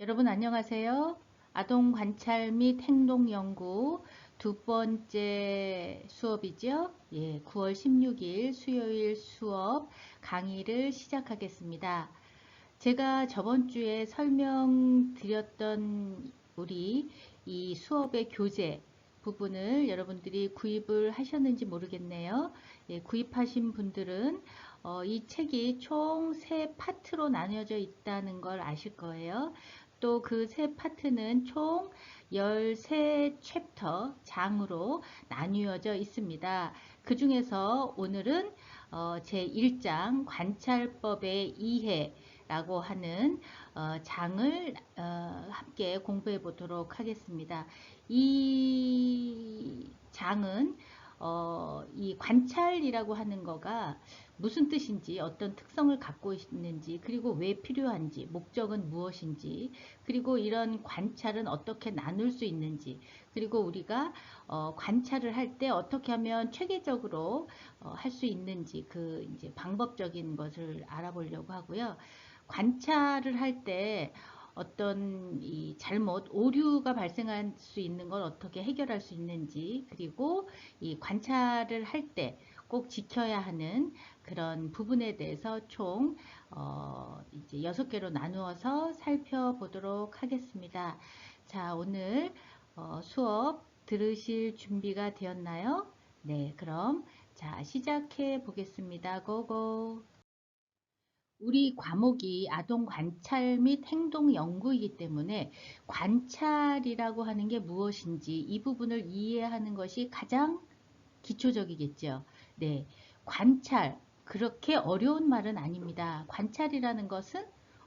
여러분 안녕하세요. 아동 관찰 및 행동 연구 두 번째 수업이죠. 예, 9월 16일 수요일 수업 강의를 시작하겠습니다. 제가 저번 주에 설명드렸던 우리 이 수업의 교재 부분을 여러분들이 구입을 하셨는지 모르겠네요. 예, 구입하신 분들은 이 책이 총 3파트로 나뉘어져 있다는 걸 아실 거예요. 또 그 3파트는 총 13챕터 장으로 나뉘어져 있습니다. 그 중에서 오늘은 제1장 관찰법의 이해 라고 하는 장을 함께 공부해 보도록 하겠습니다. 이 장은 이 관찰이라고 하는 거가 무슨 뜻인지, 어떤 특성을 갖고 있는지, 그리고 왜 필요한지, 목적은 무엇인지, 그리고 이런 관찰은 어떻게 나눌 수 있는지, 그리고 우리가 관찰을 할 때 어떻게 하면 체계적으로 할 수 있는지, 그 이제 방법적인 것을 알아보려고 하고요. 관찰을 할 때 어떤 이 잘못, 오류가 발생할 수 있는 걸 어떻게 해결할 수 있는지, 그리고 이 관찰을 할 때 꼭 지켜야 하는 그런 부분에 대해서 총 이제 6개로 나누어서 살펴보도록 하겠습니다. 자, 오늘 수업 들으실 준비가 되었나요? 네, 그럼 자, 시작해 보겠습니다. 고고. 우리 과목이 아동 관찰 및 행동 연구이기 때문에 관찰이라고 하는 게 무엇인지 이 부분을 이해하는 것이 가장 기초적이겠죠. 네. 관찰. 그렇게 어려운 말은 아닙니다. 관찰이라는 것은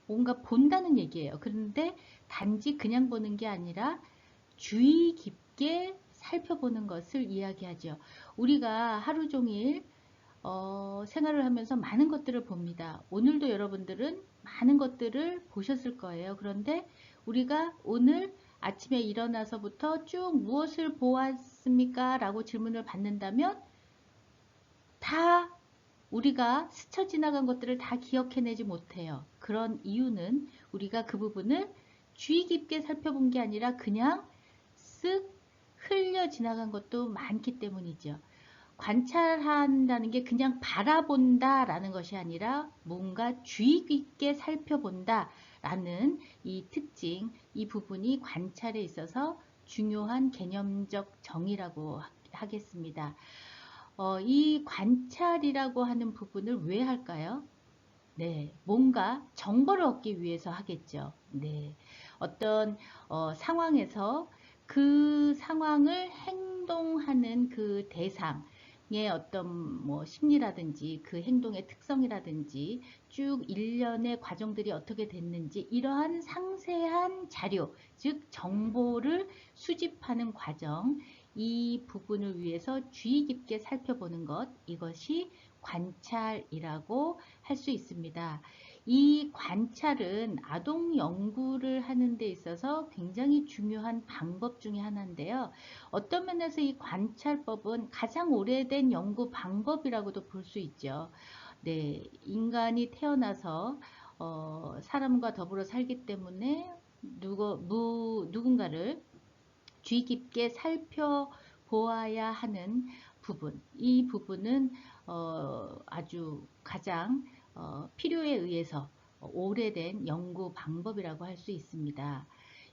뭔가 본다는 얘기예요. 그런데 단지 그냥 보는 게 아니라 주의 깊게 살펴보는 것을 이야기하죠. 우리가 하루 종일 생활을 하면서 많은 것들을 봅니다. 오늘도 여러분들은 많은 것들을 보셨을 거예요. 그런데 우리가 오늘 아침에 일어나서부터 쭉 무엇을 보았습니까? 라고 질문을 받는다면 다 우리가 스쳐 지나간 것들을 다 기억해내지 못해요. 그런 이유는 우리가 그 부분을 주의 깊게 살펴본 게 아니라 그냥 쓱 흘려 지나간 것도 많기 때문이죠. 관찰한다는 게 그냥 바라본다라는 것이 아니라 뭔가 주의 깊게 살펴본다라는 이 특징, 이 부분이 관찰에 있어서 중요한 개념적 정의라고 하겠습니다. 이 관찰이라고 하는 부분을 왜 할까요? 네, 뭔가 정보를 얻기 위해서 하겠죠. 네, 어떤 상황에서 그 상황을 행동하는 그 대상의 어떤 뭐 심리라든지 그 행동의 특성이라든지 쭉 일련의 과정들이 어떻게 됐는지 이러한 상세한 자료, 즉 정보를 수집하는 과정, 이 부분을 위해서 주의 깊게 살펴보는 것, 이것이 관찰이라고 할 수 있습니다. 이 관찰은 아동 연구를 하는 데 있어서 굉장히 중요한 방법 중에 하나인데요. 어떤 면에서 이 관찰법은 가장 오래된 연구 방법이라고도 볼 수 있죠. 네, 인간이 태어나서 사람과 더불어 살기 때문에 누군가를 주의 깊게 살펴보아야 하는 부분, 이 부분은 아주 가장 필요에 의해서 오래된 연구 방법이라고 할 수 있습니다.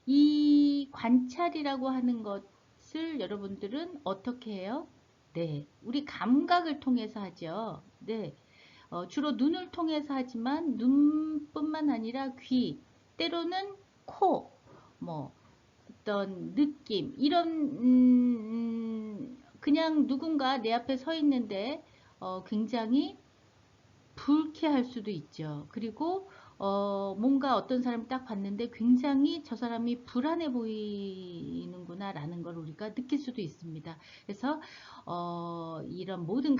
이 관찰이라고 하는 것을 여러분들은 어떻게 해요? 네, 우리 감각을 통해서 하죠. 네, 주로 눈을 통해서 하지만 눈뿐만 아니라 귀, 때로는 코, 뭐 어떤 느낌 이런 그냥 누군가 내 앞에 서 있는데 굉장히 불쾌할 수도 있죠. 그리고 뭔가 어떤 사람을 딱 봤는데 굉장히 저 사람이 불안해 보이는구나 라는 걸 우리가 느낄 수도 있습니다. 그래서 이런 모든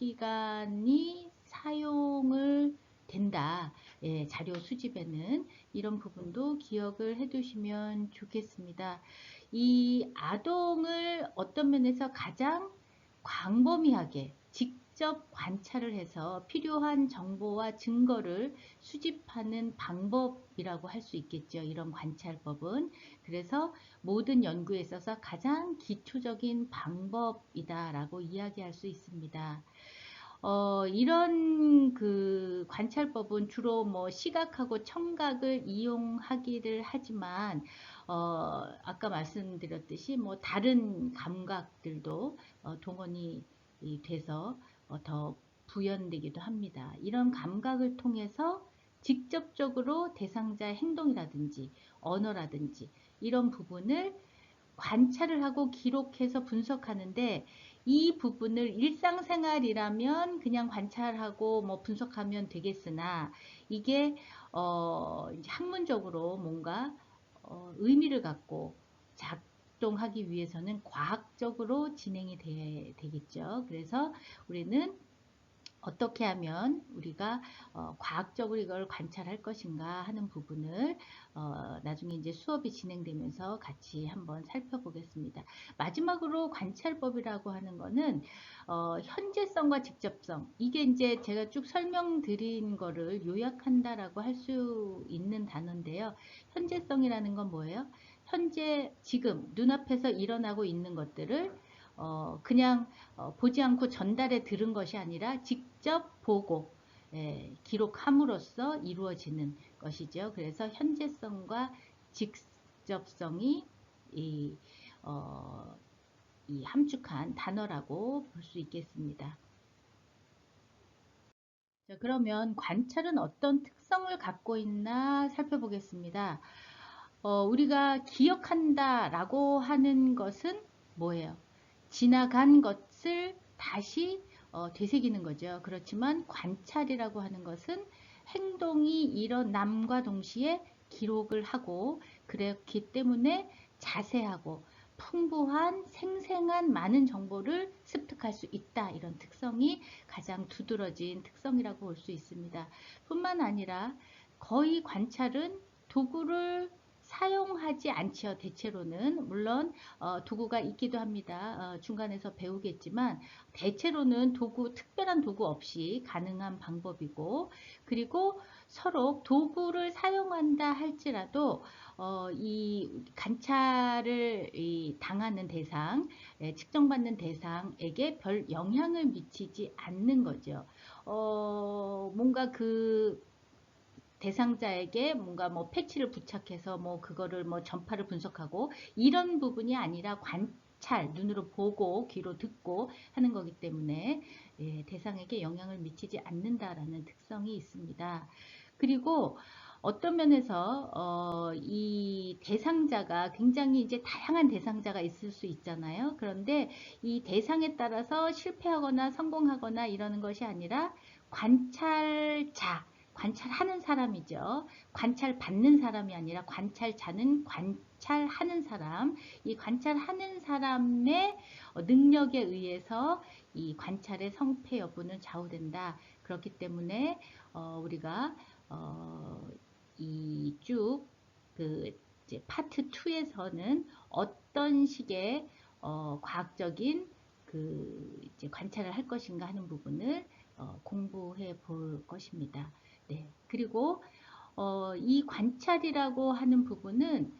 감각기관이 사용을 된다. 예, 자료 수집에는 이런 부분도 기억을 해 두시면 좋겠습니다. 이 아동을 어떤 면에서 가장 광범위하게 직접 관찰을 해서 필요한 정보와 증거를 수집하는 방법이라고 할 수 있겠죠. 이런 관찰법은. 그래서 모든 연구에 있어서 가장 기초적인 방법이다라고 이야기할 수 있습니다. 이런 그 관찰법은 주로 뭐 시각하고 청각을 이용하기를 하지만, 아까 말씀드렸듯이 뭐 다른 감각들도 동원이 돼서 더 부연되기도 합니다. 이런 감각을 통해서 직접적으로 대상자의 행동이라든지 언어라든지 이런 부분을 관찰을 하고 기록해서 분석하는데, 이 부분을 일상생활이라면 그냥 관찰하고 뭐 분석하면 되겠으나, 이게 이제 학문적으로 뭔가 의미를 갖고 작동하기 위해서는 과학적으로 진행이 되겠죠. 그래서 우리는 어떻게 하면 우리가 과학적으로 이걸 관찰할 것인가 하는 부분을 나중에 이제 수업이 진행되면서 같이 한번 살펴보겠습니다. 마지막으로 관찰법이라고 하는 거는 현재성과 직접성, 이게 이제 제가 쭉 설명드린 거를 요약한다라고 할 수 있는 단어인데요. 현재성이라는 건 뭐예요? 현재 지금 눈앞에서 일어나고 있는 것들을 그냥 보지 않고 전달해 들은 것이 아니라 직접 보고 기록함으로써 이루어지는 것이죠. 그래서 현재성과 직접성이 이, 이 함축한 단어라고 볼 수 있겠습니다. 자, 그러면 관찰은 어떤 특성을 갖고 있나 살펴보겠습니다. 우리가 기억한다라고 하는 것은 뭐예요? 지나간 것을 다시 되새기는 거죠. 그렇지만 관찰이라고 하는 것은 행동이 일어남과 동시에 기록을 하고, 그렇기 때문에 자세하고 풍부한 생생한 많은 정보를 습득할 수 있다. 이런 특성이 가장 두드러진 특성이라고 볼 수 있습니다. 뿐만 아니라 거의 관찰은 도구를 사용하지 않죠. 대체로는. 물론 도구가 있기도 합니다. 중간에서 배우겠지만 대체로는 특별한 도구 없이 가능한 방법이고, 그리고 서로 도구를 사용한다 할지라도 이 관찰을 당하는 대상, 측정받는 대상에게 별 영향을 미치지 않는 거죠. 뭔가 그 대상자에게 뭔가 뭐 패치를 부착해서 뭐 그거를 뭐 전파를 분석하고 이런 부분이 아니라 관찰, 눈으로 보고 귀로 듣고 하는 거기 때문에 대상에게 영향을 미치지 않는다라는 특성이 있습니다. 그리고 어떤 면에서 이 대상자가 굉장히 이제 다양한 대상자가 있을 수 있잖아요. 그런데 이 대상에 따라서 실패하거나 성공하거나 이러는 것이 아니라 관찰자, 관찰하는 사람이죠. 관찰받는 사람이 아니라 관찰자는 관찰하는 사람. 이 관찰하는 사람의 능력에 의해서 이 관찰의 성패 여부는 좌우된다. 그렇기 때문에 우리가 이 쭉 그 이제 파트 2에서는 어떤 식의 과학적인 그 이제 관찰을 할 것인가 하는 부분을 공부해 볼 것입니다. 네. 그리고 이 관찰이라고 하는 부분은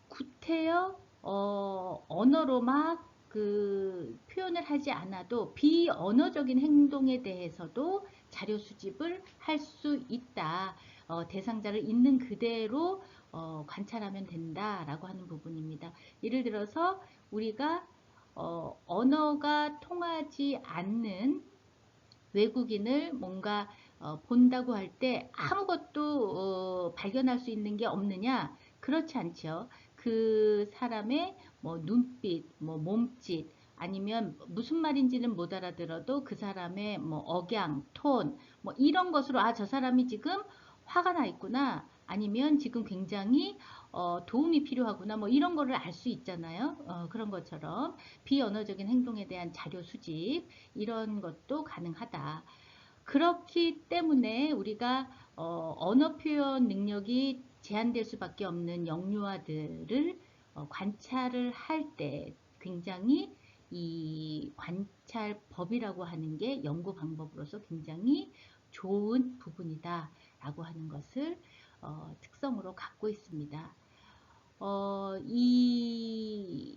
구태여 언어로 막 그 표현을 하지 않아도 비언어적인 행동에 대해서도 자료 수집을 할 수 있다. 대상자를 있는 그대로 관찰하면 된다라고 하는 부분입니다. 예를 들어서 우리가 언어가 통하지 않는 외국인을 뭔가 본다고 할 때 아무것도 발견할 수 있는 게 없느냐? 그렇지 않죠. 그 사람의 뭐 눈빛, 뭐 몸짓, 아니면 무슨 말인지는 못 알아들어도 그 사람의 뭐 억양, 톤, 뭐 이런 것으로 아, 저 사람이 지금 화가 나 있구나. 아니면 지금 굉장히 도움이 필요하구나. 뭐 이런 거를 알 수 있잖아요. 그런 것처럼 비언어적인 행동에 대한 자료 수집, 이런 것도 가능하다. 그렇기 때문에 우리가 언어 표현 능력이 제한될 수밖에 없는 영유아들을 관찰을 할 때 굉장히 이 관찰법이라고 하는 게 연구 방법으로서 굉장히 좋은 부분이다 라고 하는 것을 특성으로 갖고 있습니다.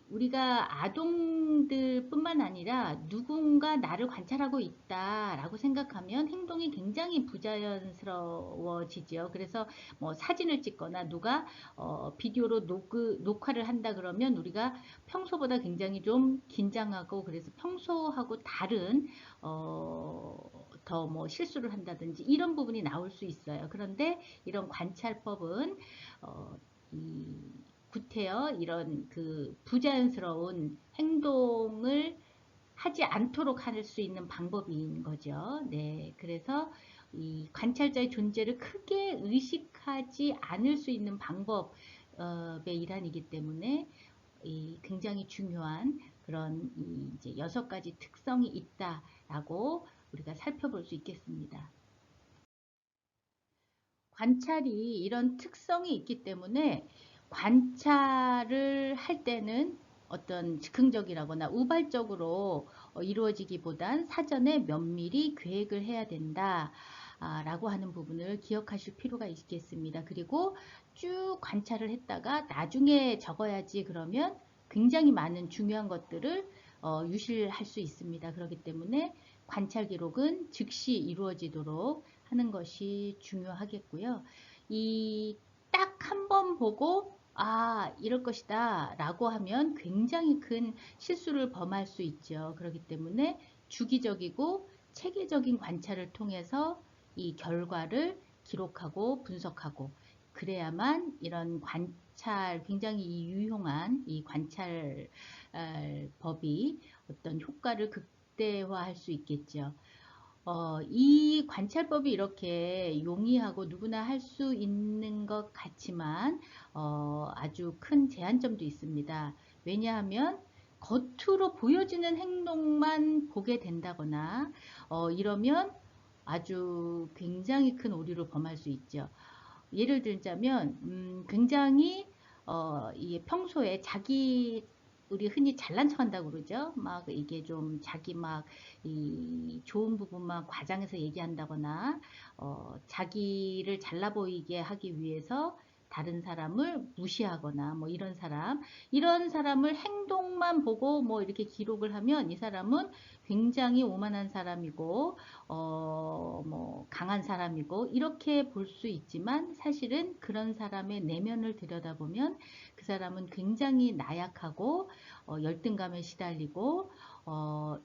우리가 아동들 뿐만 아니라 누군가 나를 관찰하고 있다라고 생각하면 행동이 굉장히 부자연스러워지죠. 그래서 뭐 사진을 찍거나 누가 비디오로 녹화를 한다 그러면 우리가 평소보다 굉장히 좀 긴장하고, 그래서 평소하고 다른 더 뭐 실수를 한다든지 이런 부분이 나올 수 있어요. 그런데 이런 관찰법은 이 구태여 이런 그 부자연스러운 행동을 하지 않도록 할 수 있는 방법인 거죠. 네, 그래서 이 관찰자의 존재를 크게 의식하지 않을 수 있는 방법의 일환이기 때문에 굉장히 중요한 그런 이제 6가지 특성이 있다라고 우리가 살펴볼 수 있겠습니다. 관찰이 이런 특성이 있기 때문에 관찰을 할 때는 어떤 즉흥적이라거나 우발적으로 이루어지기보단 사전에 면밀히 계획을 해야 된다 라고 하는 부분을 기억하실 필요가 있겠습니다. 그리고 쭉 관찰을 했다가 나중에 적어야지 그러면 굉장히 많은 중요한 것들을 유실할 수 있습니다. 그렇기 때문에 관찰 기록은 즉시 이루어지도록 하는 것이 중요하겠고요. 이 딱 한 번 보고 이럴 것이다 라고 하면 굉장히 큰 실수를 범할 수 있죠. 그렇기 때문에 주기적이고 체계적인 관찰을 통해서 이 결과를 기록하고 분석하고, 그래야만 이런 관찰, 굉장히 유용한 이 관찰 법이 어떤 효과를 극대화할 수 있겠죠. 이 관찰법이 이렇게 용이하고 누구나 할 수 있는 것 같지만 아주 큰 제한점도 있습니다. 왜냐하면 겉으로 보여지는 행동만 보게 된다거나 이러면 아주 굉장히 큰 오류를 범할 수 있죠. 예를 들자면 굉장히 이게 평소에 자기, 우리 흔히 잘난 척 한다고 그러죠. 막 이게 좀 자기 막 이 좋은 부분만 과장해서 얘기한다거나 자기를 잘나 보이게 하기 위해서 다른 사람을 무시하거나 뭐 이런 사람을 행동만 보고 뭐 이렇게 기록을 하면 이 사람은 굉장히 오만한 사람이고 뭐 강한 사람이고 이렇게 볼 수 있지만, 사실은 그런 사람의 내면을 들여다보면 그 사람은 굉장히 나약하고 열등감에 시달리고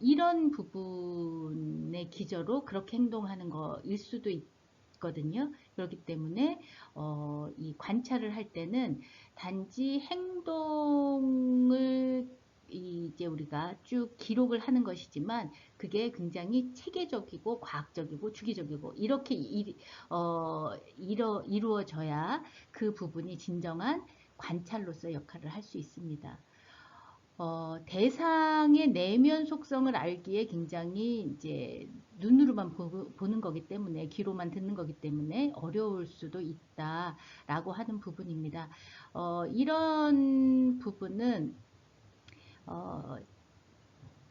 이런 부분의 기저로 그렇게 행동하는 거일 수도 있거든요. 그렇기 때문에 이 관찰을 할 때는 단지 행동을 이제 우리가 쭉 기록을 하는 것이지만, 그게 굉장히 체계적이고 과학적이고 주기적이고 이렇게 이루어져야 그 부분이 진정한 관찰로서 역할을 할 수 있습니다. 대상의 내면 속성을 알기에 굉장히 이제 눈으로만 보는 거기 때문에, 귀로만 듣는 거기 때문에 어려울 수도 있다라고 하는 부분입니다. 이런 부분은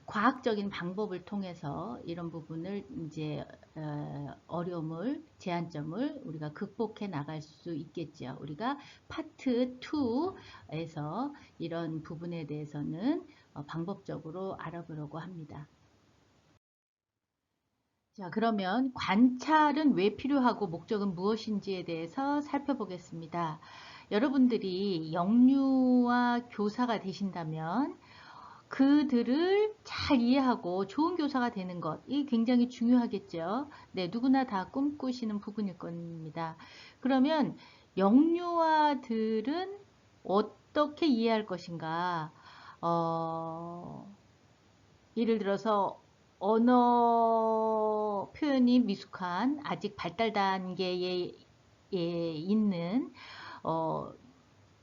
과학적인 방법을 통해서 이런 부분을 이제 어려움을, 제한점을 우리가 극복해 나갈 수 있겠죠. 우리가 파트 2에서 이런 부분에 대해서는 방법적으로 알아보려고 합니다. 자, 그러면 관찰은 왜 필요하고 목적은 무엇인지에 대해서 살펴보겠습니다. 여러분들이 영유아 교사가 되신다면 그들을 잘 이해하고 좋은 교사가 되는 것, 이 굉장히 중요하겠죠. 네, 누구나 다 꿈꾸시는 부분일 겁니다. 그러면 영유아들은 어떻게 이해할 것인가? 예를 들어서 언어 표현이 미숙한, 아직 발달 단계에 있는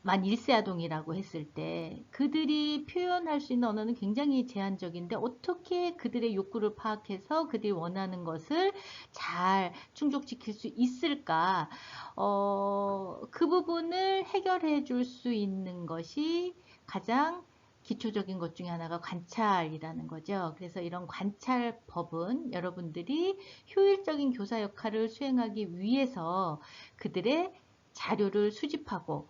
만 1세 아동이라고 했을 때 그들이 표현할 수 있는 언어는 굉장히 제한적인데, 어떻게 그들의 욕구를 파악해서 그들이 원하는 것을 잘 충족시킬 수 있을까? 그 부분을 해결해 줄 수 있는 것이 가장 기초적인 것 중에 하나가 관찰이라는 거죠. 그래서 이런 관찰법은 여러분들이 효율적인 교사 역할을 수행하기 위해서 그들의 자료를 수집하고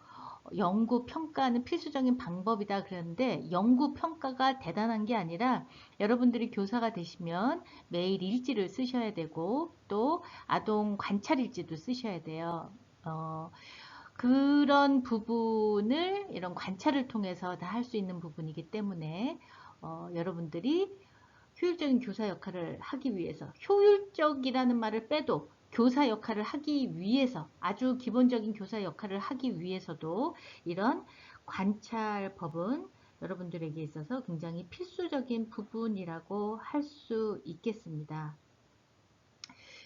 연구 평가는 필수적인 방법이다 그러는데, 연구 평가가 대단한 게 아니라 여러분들이 교사가 되시면 매일 일지를 쓰셔야 되고 또 아동 관찰 일지도 쓰셔야 돼요. 그런 부분을 이런 관찰을 통해서 다 할 수 있는 부분이기 때문에 여러분들이 효율적인 교사 역할을 하기 위해서, 효율적이라는 말을 빼도 교사 역할을 하기 위해서, 아주 기본적인 교사 역할을 하기 위해서도 이런 관찰법은 여러분들에게 있어서 굉장히 필수적인 부분이라고 할 수 있겠습니다.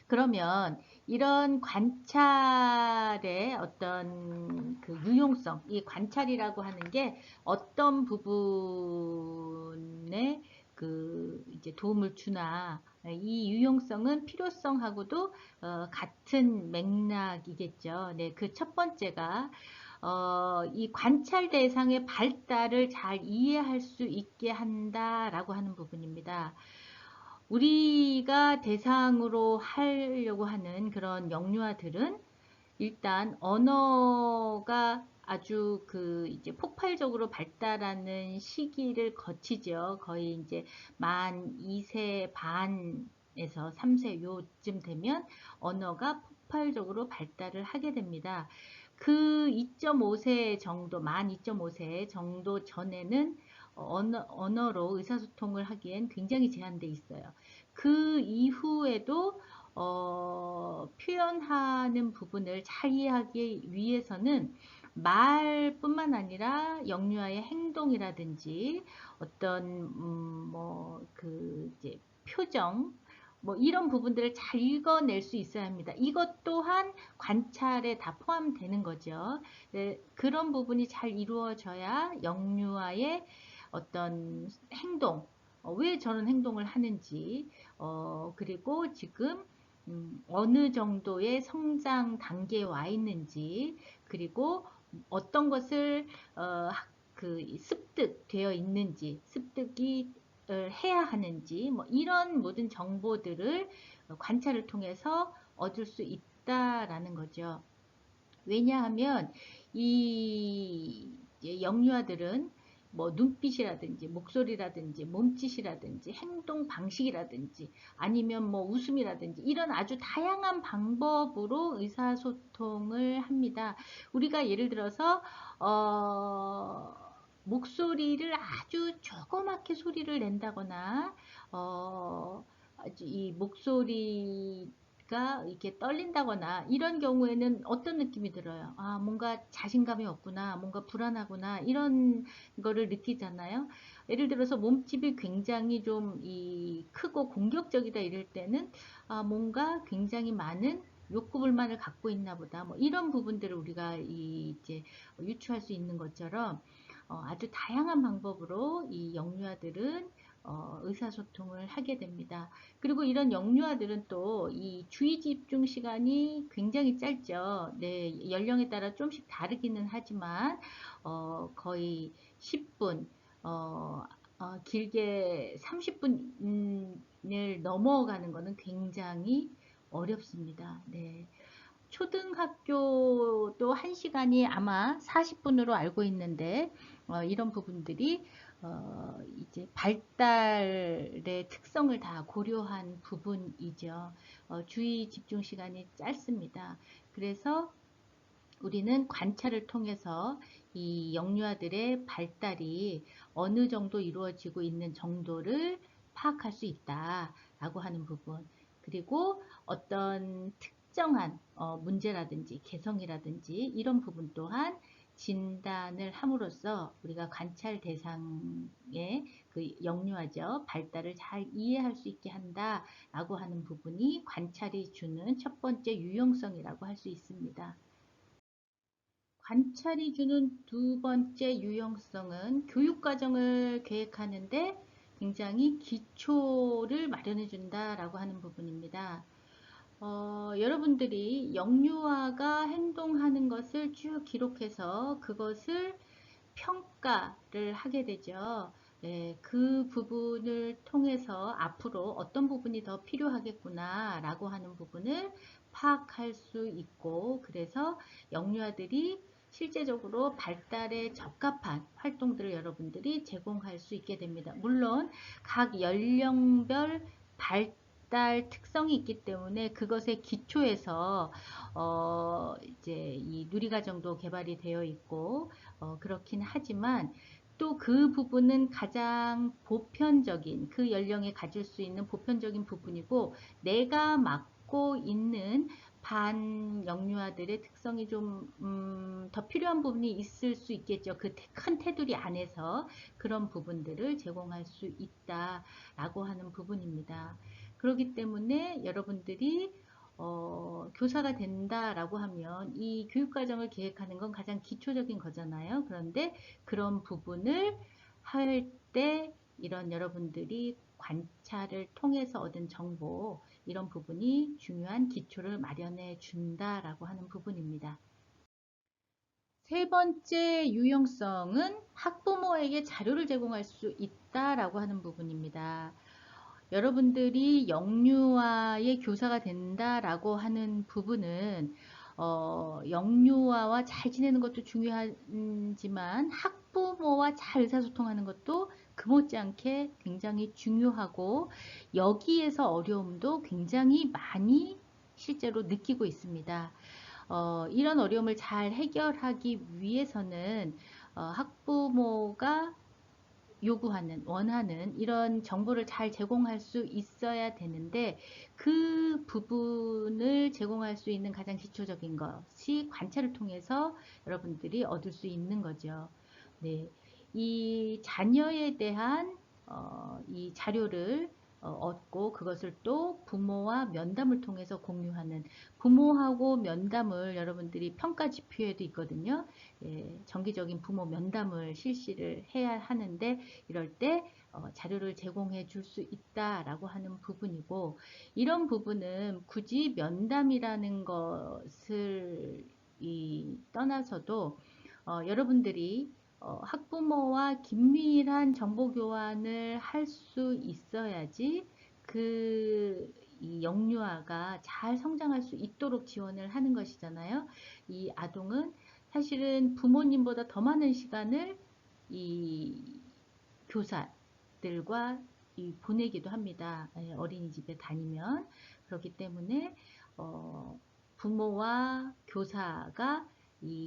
그러면 이런 관찰의 어떤 그 유용성, 이 관찰이라고 하는 게 어떤 부분에 그 이제 도움을 주나, 이 유용성은 필요성하고도 같은 맥락이겠죠. 네, 그 첫 번째가 이 관찰 대상의 발달을 잘 이해할 수 있게 한다라고 하는 부분입니다. 우리가 대상으로 하려고 하는 그런 영유아들은 일단 언어가 아주 그 이제 폭발적으로 발달하는 시기를 거치죠. 거의 이제 만 2세 반에서 3세 요쯤 되면 언어가 폭발적으로 발달을 하게 됩니다. 그 2.5세 정도, 만 2.5세 정도 전에는 언어로 의사소통을 하기엔 굉장히 제한돼 있어요. 그 이후에도 표현하는 부분을 잘 이해하기 위해서는 말뿐만 아니라 영유아의 행동이라든지 어떤 이제 표정, 뭐 이런 부분들을 잘 읽어낼 수 있어야 합니다. 이것 또한 관찰에 다 포함되는 거죠. 네, 그런 부분이 잘 이루어져야 영유아의 어떤 행동, 왜 저런 행동을 하는지, 그리고 지금 어느 정도의 성장 단계에 와 있는지, 그리고 어떤 것을 습득되어 있는지, 습득이 해야 하는지, 뭐 이런 모든 정보들을 관찰을 통해서 얻을 수 있다라는 거죠. 왜냐하면 이 영유아들은 뭐 눈빛이라든지 목소리라든지 몸짓이라든지 행동 방식이라든지 아니면 뭐 웃음이라든지 이런 아주 다양한 방법으로 의사소통을 합니다. 우리가 예를 들어서 목소리를 아주 조그맣게 소리를 낸다거나 이 목소리가 이렇게 떨린다거나 이런 경우에는 어떤 느낌이 들어요? 아, 뭔가 자신감이 없구나, 뭔가 불안하구나, 이런 거를 느끼잖아요. 예를 들어서 몸집이 굉장히 좀 크고 공격적이다 이럴 때는 아, 뭔가 굉장히 많은 욕구불만을 갖고 있나 보다. 뭐 이런 부분들을 우리가 이제 유추할 수 있는 것처럼 아주 다양한 방법으로 이 영유아들은 의사소통을 하게 됩니다. 그리고 이런 영유아들은 또 이 주의 집중 시간이 굉장히 짧죠. 네, 연령에 따라 좀씩 다르기는 하지만 거의 10분, 길게 30분을 넘어가는 것은 굉장히 어렵습니다. 네. 초등학교도 1시간이 아마 40분으로 알고 있는데 이런 부분들이 이제 발달의 특성을 다 고려한 부분이죠. 주의 집중 시간이 짧습니다. 그래서 우리는 관찰을 통해서 이 영유아들의 발달이 어느 정도 이루어지고 있는 정도를 파악할 수 있다라고 하는 부분. 그리고 어떤 특정한 문제라든지 개성이라든지 이런 부분 또한 진단을 함으로써 우리가 관찰 대상의 그 영유아죠. 발달을 잘 이해할 수 있게 한다라고 하는 부분이 관찰이 주는 첫 번째 유용성이라고 할 수 있습니다. 관찰이 주는 두 번째 유용성은 교육과정을 계획하는데 굉장히 기초를 마련해 준다라고 하는 부분입니다. 여러분들이 영유아가 행동하는 것을 쭉 기록해서 그것을 평가를 하게 되죠. 예, 그 부분을 통해서 앞으로 어떤 부분이 더 필요하겠구나 라고 하는 부분을 파악할 수 있고, 그래서 영유아들이 실제적으로 발달에 적합한 활동들을 여러분들이 제공할 수 있게 됩니다. 물론 각 연령별 발달 특성이 있기 때문에 그것의 기초에서 이제 이 누리과정도 개발이 되어 있고 그렇긴 하지만 또 그 부분은 가장 보편적인 그 연령에 가질 수 있는 보편적인 부분이고, 내가 맡고 있는 반영유아들의 특성이 좀 더 필요한 부분이 있을 수 있겠죠. 그 큰 테두리 안에서 그런 부분들을 제공할 수 있다라고 하는 부분입니다. 그렇기 때문에 여러분들이 교사가 된다라고 하면 이 교육과정을 계획하는 건 가장 기초적인 거잖아요. 그런데 그런 부분을 할 때 이런 여러분들이 관찰을 통해서 얻은 정보, 이런 부분이 중요한 기초를 마련해 준다라고 하는 부분입니다. 세 번째 유형성은 학부모에게 자료를 제공할 수 있다라고 하는 부분입니다. 여러분들이 영유아의 교사가 된다라고 하는 부분은 영유아와 잘 지내는 것도 중요하지만 학부모와 잘 의사소통하는 것도 그못지않게 굉장히 중요하고, 여기에서 어려움도 굉장히 많이 실제로 느끼고 있습니다. 이런 어려움을 잘 해결하기 위해서는 학부모가 요구하는, 원하는 이런 정보를 잘 제공할 수 있어야 되는데, 그 부분을 제공할 수 있는 가장 기초적인 것이 관찰을 통해서 여러분들이 얻을 수 있는 거죠. 네. 이 자녀에 대한 이 자료를 얻고 그것을 또 부모와 면담을 통해서 공유하는, 부모하고 면담을 여러분들이 평가 지표에도 있거든요. 예, 정기적인 부모 면담을 실시를 해야 하는데, 이럴 때 자료를 제공해 줄 수 있다라고 하는 부분이고, 이런 부분은 굳이 면담이라는 것을 떠나서도 여러분들이 학부모와 긴밀한 정보 교환을 할 수 있어야지 이 영유아가 잘 성장할 수 있도록 지원을 하는 것이잖아요. 이 아동은 사실은 부모님보다 더 많은 시간을 이 교사들과 보내기도 합니다. 어린이집에 다니면. 그렇기 때문에 부모와 교사가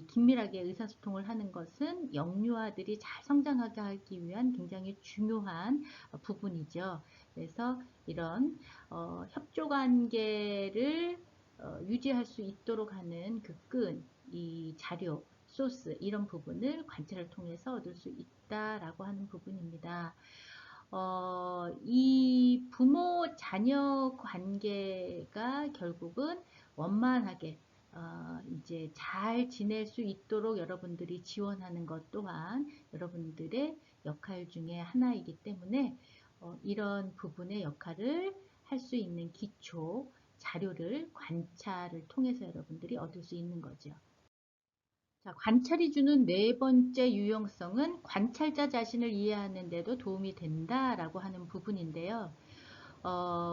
긴밀하게 의사소통을 하는 것은 영유아들이 잘 성장하게 하기 위한 굉장히 중요한 부분이죠. 그래서 이런 협조 관계를 유지할 수 있도록 하는 그 이 자료, 소스, 이런 부분을 관찰을 통해서 얻을 수 있다라고 하는 부분입니다. 이 부모 자녀 관계가 결국은 원만하게 이제 잘 지낼 수 있도록 여러분들이 지원하는 것 또한 여러분들의 역할 중에 하나이기 때문에 이런 부분의 역할을 할 수 있는 기초 자료를 관찰을 통해서 여러분들이 얻을 수 있는 거죠. 자, 관찰이 주는 네 번째 유형성은 관찰자 자신을 이해하는 데도 도움이 된다라고 하는 부분인데요.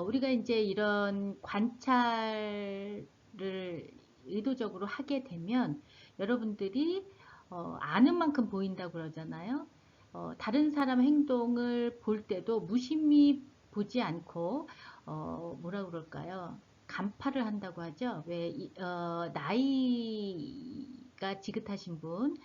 우리가 이제 이런 관찰을 의도적으로 하게 되면 여러분들이 아는 만큼 보인다고 그러잖아요. 다른 사람 행동을 볼 때도 무심히 보지 않고 뭐라 그럴까요? 간파를 한다고 하죠. 나이가 지긋하신 분,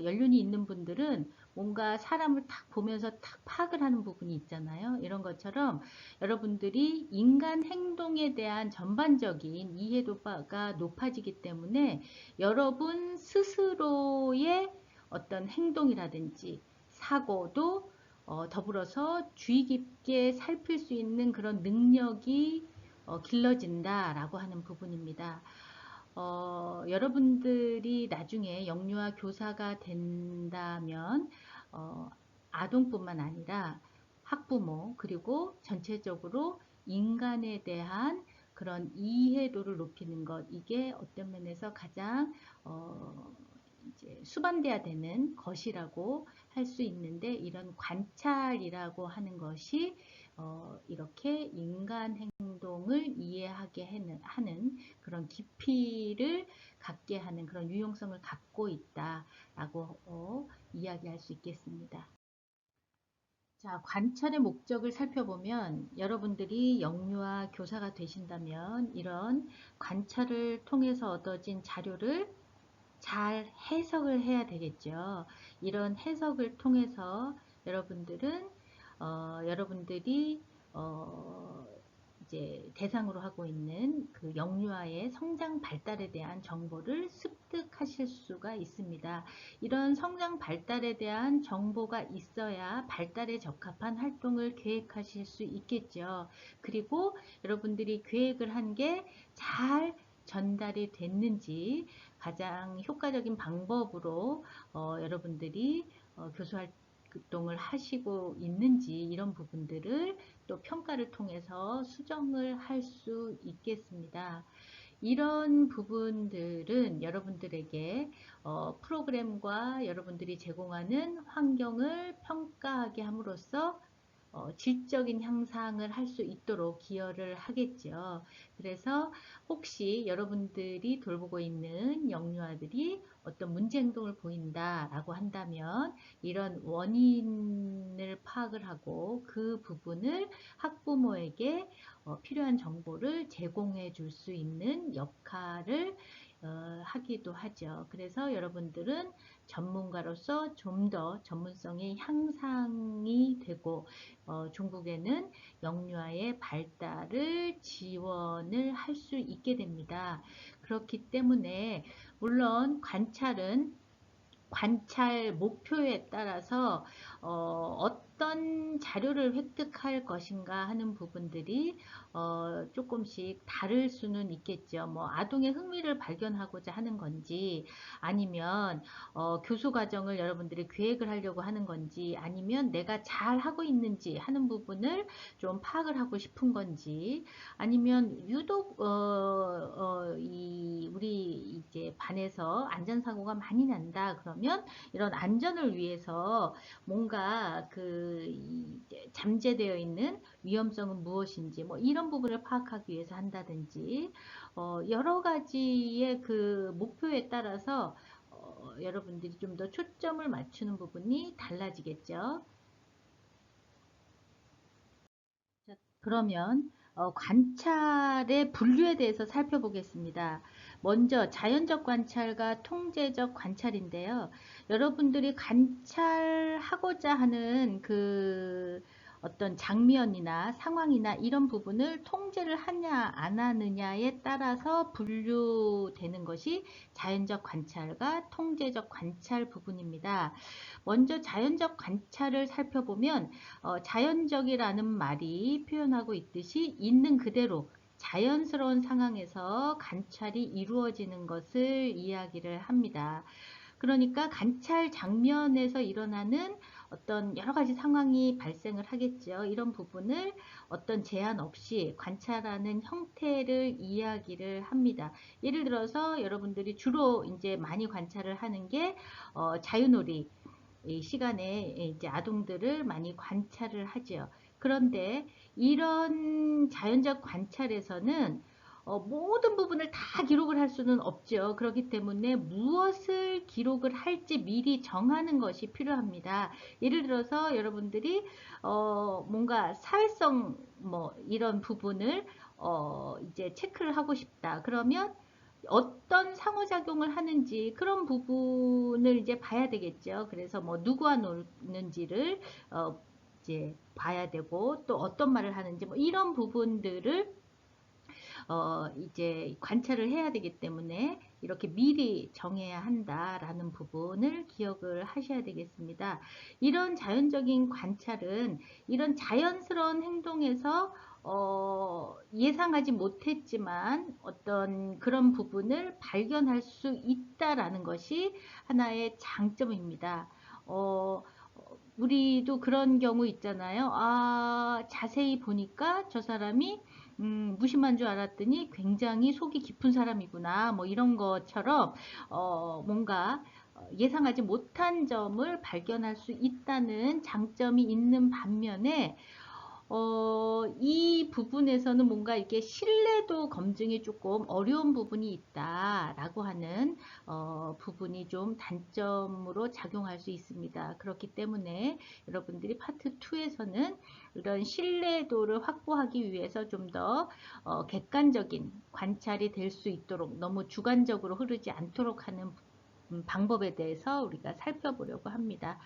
연륜이 있는 분들은 뭔가 사람을 탁 보면서 탁 파악을 하는 부분이 있잖아요. 이런 것처럼 여러분들이 인간 행동에 대한 전반적인 이해도가 높아지기 때문에 여러분 스스로의 어떤 행동이라든지 사고도 더불어서 주의 깊게 살필 수 있는 그런 능력이 길러진다라고 하는 부분입니다. 여러분들이 나중에 영유아 교사가 된다면 아동뿐만 아니라 학부모, 그리고 전체적으로 인간에 대한 그런 이해도를 높이는 것, 이게 어떤 면에서 가장 이제 수반돼야 되는 것이라고 할 수 있는데, 이런 관찰이라고 하는 것이 이렇게 인간 행동을 이해하게 하는 그런 깊이를 갖게 하는 그런 유용성을 갖고 있다라고 이야기할 수 있겠습니다. 자, 관찰의 목적을 살펴보면, 여러분들이 영유아 교사가 되신다면 이런 관찰을 통해서 얻어진 자료를 잘 해석을 해야 되겠죠. 이런 해석을 통해서 여러분들은 여러분들이 이제 대상으로 하고 있는 그 영유아의 성장 발달에 대한 정보를 습득하실 수가 있습니다. 이런 성장 발달에 대한 정보가 있어야 발달에 적합한 활동을 계획하실 수 있겠죠. 그리고 여러분들이 계획을 한 게 잘 전달이 됐는지, 가장 효과적인 방법으로 여러분들이 교수 활동을 하시고 있는지, 이런 부분들을 또 평가를 통해서 수정을 할 수 있겠습니다. 이런 부분들은 여러분들에게 프로그램과 여러분들이 제공하는 환경을 평가하게 함으로써 질적인 향상을 할 수 있도록 기여를 하겠죠. 그래서 혹시 여러분들이 돌보고 있는 영유아들이 어떤 문제 행동을 보인다라고 한다면, 이런 원인을 파악을 하고 그 부분을 학부모에게 필요한 정보를 제공해 줄 수 있는 역할을 하기도 하죠. 그래서 여러분들은 전문가로서 좀 더 전문성이 향상이 되고, 중국에는 영유아의 발달을 지원을 할 수 있게 됩니다. 그렇기 때문에 물론 관찰 목표에 따라서 어떤 자료를 획득할 것인가 하는 부분들이 조금씩 다를 수는 있겠죠. 뭐 아동의 흥미를 발견하고자 하는 건지, 아니면 교수 과정을 여러분들이 계획을 하려고 하는 건지, 아니면 내가 잘 하고 있는지 하는 부분을 좀 파악을 하고 싶은 건지, 아니면 유독 우리 이제 반에서 안전사고가 많이 난다 그러면 이런 안전을 위해서 뭔가 잠재되어 있는 위험성은 무엇인지, 뭐 이런 부분을 파악하기 위해서 한다든지, 여러 가지의 그 목표에 따라서 여러분들이 좀 더 초점을 맞추는 부분이 달라지겠죠. 자, 그러면 관찰의 분류에 대해서 살펴보겠습니다. 먼저 자연적 관찰과 통제적 관찰인데요. 여러분들이 관찰하고자 하는 그 어떤 장면이나 상황이나 이런 부분을 통제를 하냐 안 하느냐에 따라서 분류되는 것이 자연적 관찰과 통제적 관찰 부분입니다. 먼저 자연적 관찰을 살펴보면, 자연적이라는 말이 표현하고 있듯이 있는 그대로 자연스러운 상황에서 관찰이 이루어지는 것을 이야기를 합니다. 그러니까 관찰 장면에서 일어나는 어떤 여러 가지 상황이 발생을 하겠죠. 이런 부분을 어떤 제한 없이 관찰하는 형태를 이야기를 합니다. 예를 들어서 여러분들이 주로 이제 많이 관찰을 하는 게 자유놀이 이 시간에 이제 아동들을 많이 관찰을 하죠. 그런데 이런 자연적 관찰에서는 모든 부분을 다 기록을 할 수는 없죠. 그렇기 때문에 무엇을 기록을 할지 미리 정하는 것이 필요합니다. 예를 들어서 여러분들이 뭔가 사회성 뭐 이런 부분을 이제 체크를 하고 싶다. 그러면 어떤 상호작용을 하는지 그런 부분을 이제 봐야 되겠죠. 그래서 뭐 누구와 노는지를 이제 봐야 되고, 또 어떤 말을 하는지 뭐 이런 부분들을 이제 관찰을 해야 되기 때문에 이렇게 미리 정해야 한다라는 부분을 기억을 하셔야 되겠습니다. 이런 자연적인 관찰은 이런 자연스러운 행동에서 예상하지 못했지만 어떤 그런 부분을 발견할 수 있다라는 것이 하나의 장점입니다. 우리도 그런 경우 있잖아요. 아, 자세히 보니까 저 사람이 무심한 줄 알았더니 굉장히 속이 깊은 사람이구나. 뭐 이런 것처럼 뭔가 예상하지 못한 점을 발견할 수 있다는 장점이 있는 반면에 이 부분에서는 뭔가 이렇게 신뢰도 검증이 조금 어려운 부분이 있다라고 하는 부분이 좀 단점으로 작용할 수 있습니다. 그렇기 때문에 여러분들이 파트 2에서는 이런 신뢰도를 확보하기 위해서 좀 더 객관적인 관찰이 될 수 있도록 너무 주관적으로 흐르지 않도록 하는 방법에 대해서 우리가 살펴보려고 합니다.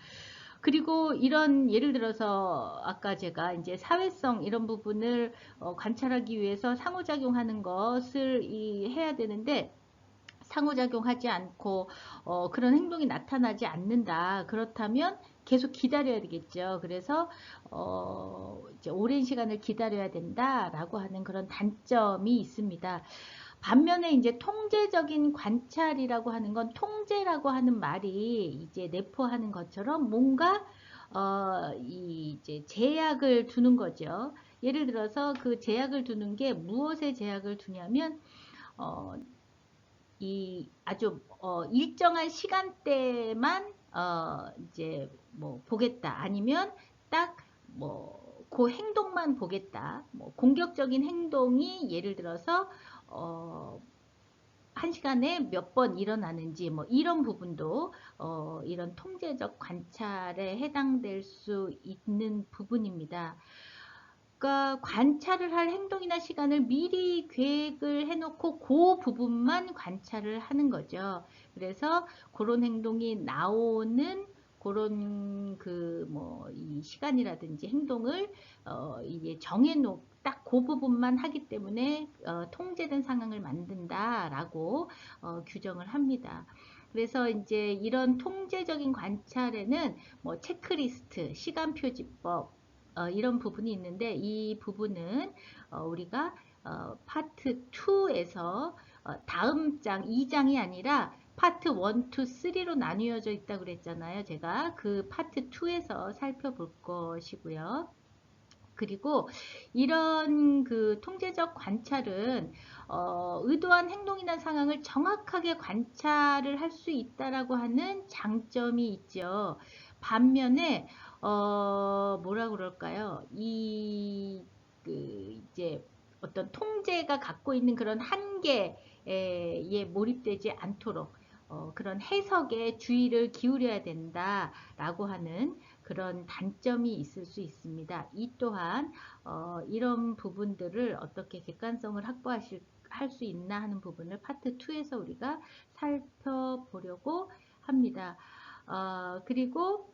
그리고 이런 예를 들어서 아까 제가 이제 사회성 이런 부분을 관찰하기 위해서 상호작용하는 것을 해야 되는데 상호작용하지 않고 그런 행동이 나타나지 않는다. 그렇다면 계속 기다려야 되겠죠. 그래서 이제 오랜 시간을 기다려야 된다라고 하는 그런 단점이 있습니다. 반면에 이제 통제적인 관찰이라고 하는 건 통제라고 하는 말이 이제 내포하는 것처럼 뭔가 이제 제약을 두는 거죠. 예를 들어서 그 제약을 두는 게 무엇에 제약을 두냐면 이 아주 일정한 시간대만 이제 뭐 보겠다 아니면 딱 뭐 그 행동만 보겠다. 뭐 공격적인 행동이 예를 들어서 한 시간에 몇 번 일어나는지 뭐 이런 부분도 이런 통제적 관찰에 해당될 수 있는 부분입니다. 그러니까 관찰을 할 행동이나 시간을 미리 계획을 해놓고 그 부분만 관찰을 하는 거죠. 그래서 그런 행동이 나오는 그런 그 뭐 이 시간이라든지 행동을 이제 정해놓고 딱 그 부분만 하기 때문에 통제된 상황을 만든다라고 규정을 합니다. 그래서 이제 이런 통제적인 관찰에는 뭐 체크리스트, 시간표지법 이런 부분이 있는데 이 부분은 우리가 파트 2에서 다음 장 2장이 아니라 파트 1, 2, 3로 나뉘어져 있다고 그랬잖아요. 제가 그 파트 2에서 살펴볼 것이고요. 그리고 이런 그 통제적 관찰은 의도한 행동이나 상황을 정확하게 관찰을 할 수 있다라고 하는 장점이 있죠. 반면에 뭐라 그럴까요? 이제 어떤 통제가 갖고 있는 그런 한계에 몰입되지 않도록 그런 해석에 주의를 기울여야 된다라고 하는 그런 단점이 있을 수 있습니다. 이 또한 이런 부분들을 어떻게 객관성을 할 수 있나 하는 부분을 파트 2에서 우리가 살펴보려고 합니다. 그리고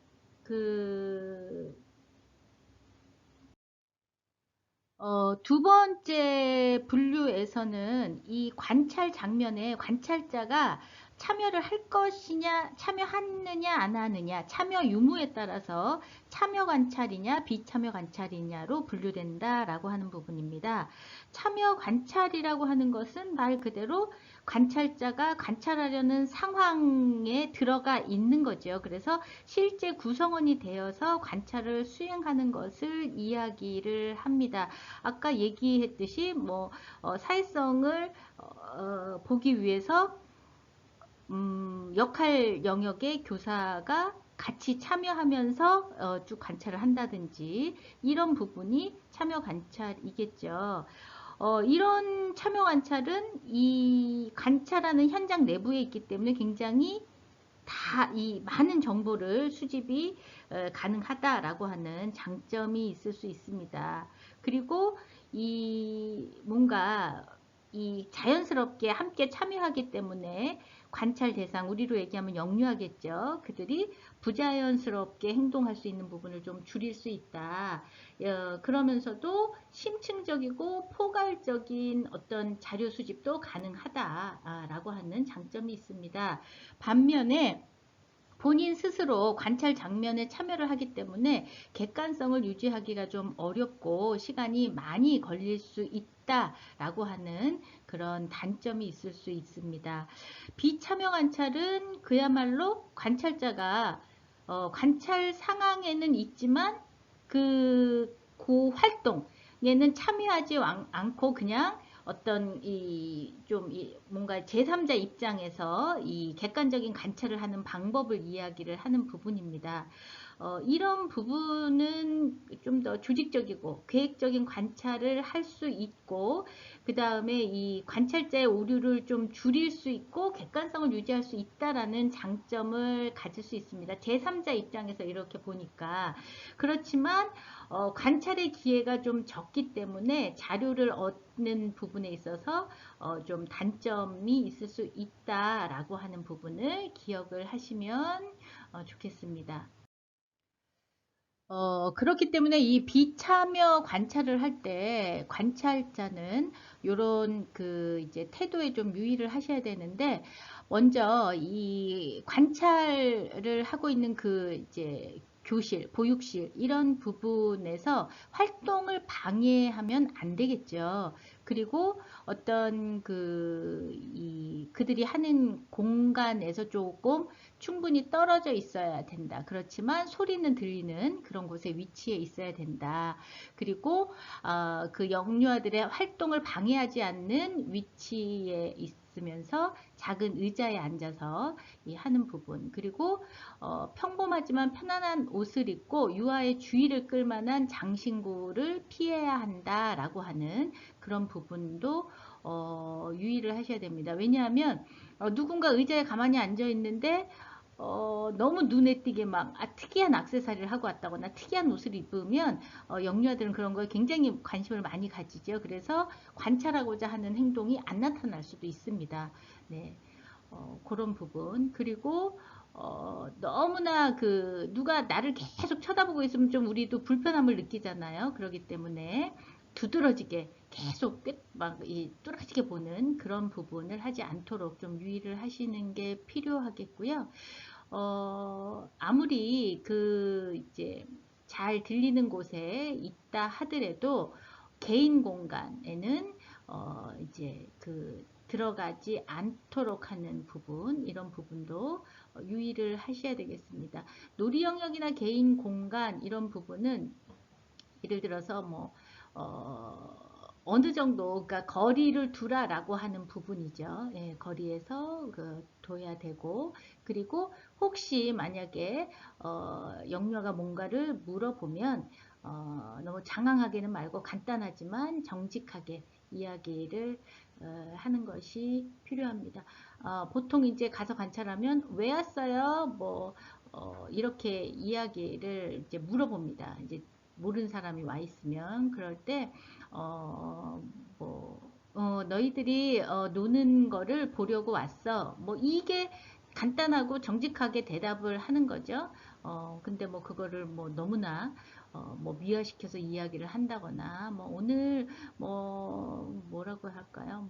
두 번째 분류에서는 이 관찰 장면에 관찰자가 참여를 할 것이냐, 참여하느냐, 안 하느냐, 참여 유무에 따라서 참여 관찰이냐, 비참여 관찰이냐로 분류된다라고 하는 부분입니다. 참여 관찰이라고 하는 것은 말 그대로 관찰자가 관찰하려는 상황에 들어가 있는 거죠. 그래서 실제 구성원이 되어서 관찰을 수행하는 것을 이야기를 합니다. 아까 얘기했듯이 뭐 사회성을 보기 위해서 역할 영역의 교사가 같이 참여하면서 쭉 관찰을 한다든지 이런 부분이 참여 관찰이겠죠. 이런 참여 관찰은 이 관찰하는 현장 내부에 있기 때문에 굉장히 다 이 많은 정보를 수집이 가능하다라고 하는 장점이 있을 수 있습니다. 그리고 이 뭔가 이 자연스럽게 함께 참여하기 때문에 관찰 대상, 우리로 얘기하면 영유아겠죠. 그들이 부자연스럽게 행동할 수 있는 부분을 좀 줄일 수 있다. 그러면서도 심층적이고 포괄적인 어떤 자료 수집도 가능하다라고 하는 장점이 있습니다. 반면에 본인 스스로 관찰 장면에 참여를 하기 때문에 객관성을 유지하기가 좀 어렵고 시간이 많이 걸릴 수 있다라고 하는 그런 단점이 있을 수 있습니다. 비참여 관찰은 그야말로 관찰자가 관찰 상황에는 있지만 그 활동에는 참여하지 않고 그냥 어떤 뭔가 제3자 입장에서 이 객관적인 관찰을 하는 방법을 이야기를 하는 부분입니다. 이런 부분은 좀 더 조직적이고 계획적인 관찰을 할 수 있고, 그 다음에 이 관찰자의 오류를 좀 줄일 수 있고 객관성을 유지할 수 있다라는 장점을 가질 수 있습니다. 제3자 입장에서 이렇게 보니까. 그렇지만 관찰의 기회가 좀 적기 때문에 자료를 얻는 부분에 있어서 좀 단점이 있을 수 있다라고 하는 부분을 기억을 하시면 좋겠습니다. 그렇기 때문에 이 비참여 관찰을 할 때 관찰자는 요런 이제 태도에 좀 유의를 하셔야 되는데, 먼저 이 관찰을 하고 있는 이제 교실, 보육실 이런 부분에서 활동을 방해하면 안 되겠죠. 그리고 어떤 그들이 하는 공간에서 조금 충분히 떨어져 있어야 된다. 그렇지만 소리는 들리는 그런 곳에 위치해 있어야 된다. 그리고 그 영유아들의 활동을 방해하지 않는 위치에 있으면서 작은 의자에 앉아서 하는 부분, 그리고 평범하지만 편안한 옷을 입고 유아의 주의를 끌 만한 장신구를 피해야 한다라고 하는 그런 부분도 유의를 하셔야 됩니다. 왜냐하면 누군가 의자에 가만히 앉아 있는데 너무 눈에 띄게 특이한 액세서리를 하고 왔다거나 특이한 옷을 입으면 영유아들은 그런 거에 굉장히 관심을 많이 가지죠. 그래서 관찰하고자 하는 행동이 안 나타날 수도 있습니다. 네, 그런 부분. 그리고 너무나 누가 나를 계속 쳐다보고 있으면 좀 우리도 불편함을 느끼잖아요. 그렇기 때문에 두드러지게 계속 뚜렷하게 보는 그런 부분을 하지 않도록 좀 유의를 하시는 게 필요하겠고요. 아무리 이제 잘 들리는 곳에 있다 하더라도 개인 공간에는 이제 들어가지 않도록 하는 부분, 이런 부분도 유의를 하셔야 되겠습니다. 놀이 영역이나 개인 공간 이런 부분은 예를 들어서 어느 정도, 그러니까 거리를 두라라고 하는 부분이죠. 예, 거리에서 둬야 되고, 그리고 혹시 만약에 영유아가 뭔가를 물어보면 너무 장황하게는 말고 간단하지만 정직하게 이야기를 하는 것이 필요합니다. 보통 이제 가서 관찰하면 왜 왔어요? 이렇게 이야기를 이제 물어봅니다. 이제 모르는 사람이 와 있으면. 그럴 때 어, 너희들이 노는 거를 보려고 왔어. 이게 간단하고 정직하게 대답을 하는 거죠. 근데 그거를 너무나 미화시켜서 이야기를 한다거나, 오늘 뭐라고 할까요?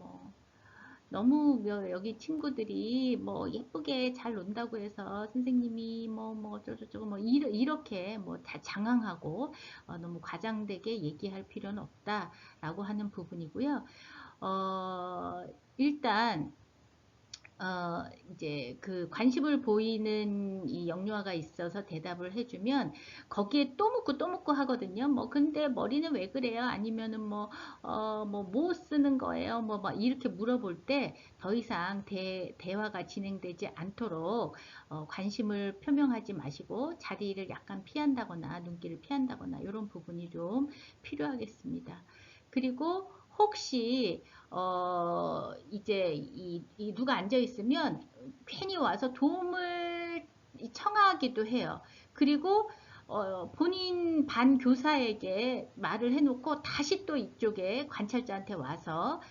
너무 여기 친구들이 예쁘게 잘 논다고 해서 선생님이 어쩌고저쩌고 이렇게 다 장황하고 너무 과장되게 얘기할 필요는 없다라고 하는 부분이고요. 일단 이제 관심을 보이는 이 영유아가 있어서 대답을 해주면 거기에 또 묻고 또 묻고 하거든요. 근데 머리는 왜 그래요? 아니면은 뭐 쓰는 거예요? 이렇게 물어볼 때 더 이상 대화가 진행되지 않도록 관심을 표명하지 마시고 자리를 약간 피한다거나 눈길을 피한다거나 이런 부분이 좀 필요하겠습니다. 그리고 혹시 이제 누가 앉아 있으면 괜히 와서 도움을 청하기도 해요. 그리고 본인 반 교사에게 말을 해놓고 다시 또 이쪽에 관찰자한테 와서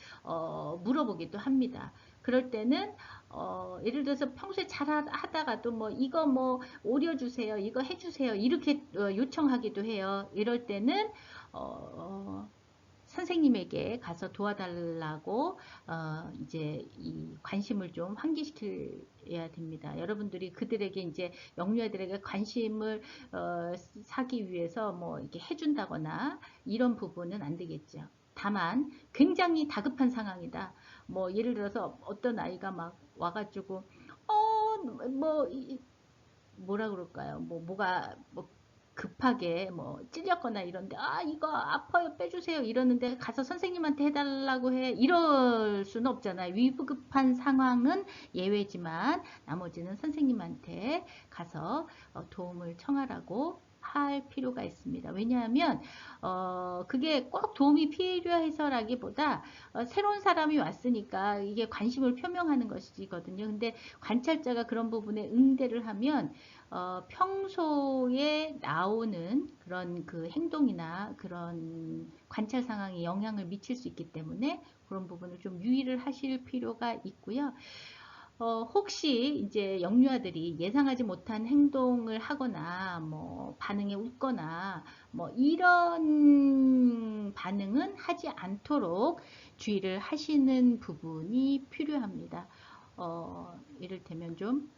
물어보기도 합니다. 그럴 때는 예를 들어서 평소에 잘 하다가도 이거 오려주세요, 이거 해주세요 이렇게 요청하기도 해요. 이럴 때는 선생님에게 가서 도와달라고 이제 이 관심을 좀 환기시켜야 됩니다. 여러분들이 그들에게 이제 영유아들에게 관심을 사기 위해서 이렇게 해준다거나 이런 부분은 안 되겠죠. 다만 굉장히 다급한 상황이다. 예를 들어서 어떤 아이가 막 와가지고 뭐라 그럴까요? 뭐가 급하게 뭐 찔렸거나 이런데 아 이거 아파요 빼주세요 이러는데 가서 선생님한테 해달라고 해 이럴 수는 없잖아요. 위급한 상황은 예외지만 나머지는 선생님한테 가서 도움을 청하라고 할 필요가 있습니다. 왜냐하면 그게 꼭 도움이 필요해서라기보다 새로운 사람이 왔으니까 이게 관심을 표명하는 것이거든요. 근데 관찰자가 그런 부분에 응대를 하면 평소에 나오는 그런 그 행동이나 그런 관찰 상황에 영향을 미칠 수 있기 때문에 그런 부분을 좀 유의를 하실 필요가 있고요. 혹시 이제 영유아들이 예상하지 못한 행동을 하거나 뭐 반응에 웃거나 뭐 이런 반응은 하지 않도록 주의를 하시는 부분이 필요합니다. 이를테면 좀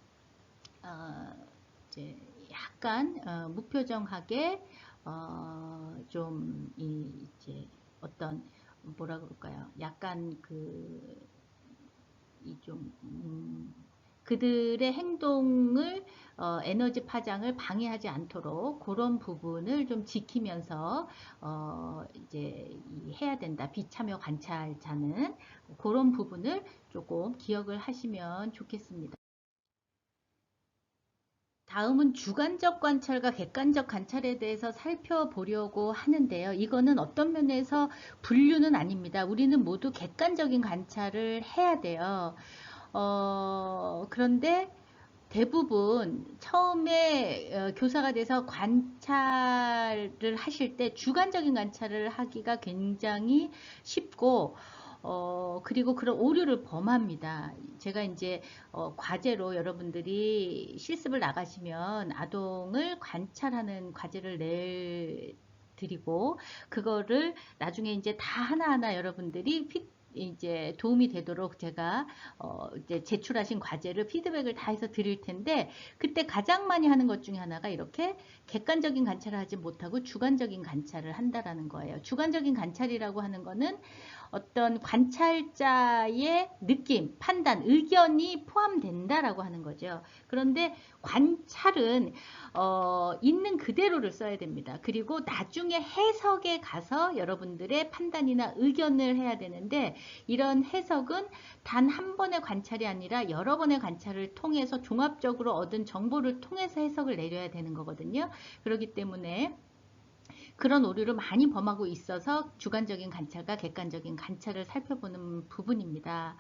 이제 약간 무표정하게 좀 이제 어떤 뭐라 그럴까요? 약간 그 이 좀 그들의 행동을 에너지 파장을 방해하지 않도록 그런 부분을 좀 지키면서 이제 해야 된다. 비참여 관찰자는 그런 부분을 조금 기억을 하시면 좋겠습니다. 다음은 주관적 관찰과 객관적 관찰에 대해서 살펴보려고 하는데요. 이거는 어떤 면에서 분류는 아닙니다. 우리는 모두 객관적인 관찰을 해야 돼요. 그런데 대부분 처음에 교사가 돼서 관찰을 하실 때 주관적인 관찰을 하기가 굉장히 쉽고 그리고 그런 오류를 범합니다. 제가 이제 과제로 여러분들이 실습을 나가시면 아동을 관찰하는 과제를 드리고 그거를 나중에 이제 다 하나하나 여러분들이 이제 도움이 되도록 제가 이제 제출하신 과제를 피드백을 다 해서 드릴 텐데 그때 가장 많이 하는 것 중에 하나가 이렇게 객관적인 관찰을 하지 못하고 주관적인 관찰을 한다라는 거예요. 주관적인 관찰이라고 하는 거는 어떤 관찰자의 느낌, 판단, 의견이 포함된다라고 하는 거죠. 그런데 관찰은 있는 그대로를 써야 됩니다. 그리고 나중에 해석에 가서 여러분들의 판단이나 의견을 해야 되는데 이런 해석은 단 한 번의 관찰이 아니라 여러 번의 관찰을 통해서 종합적으로 얻은 정보를 통해서 해석을 내려야 되는 거거든요. 그렇기 때문에 그런 오류를 많이 범하고 있어서 주관적인 관찰과 객관적인 관찰을 살펴보는 부분입니다.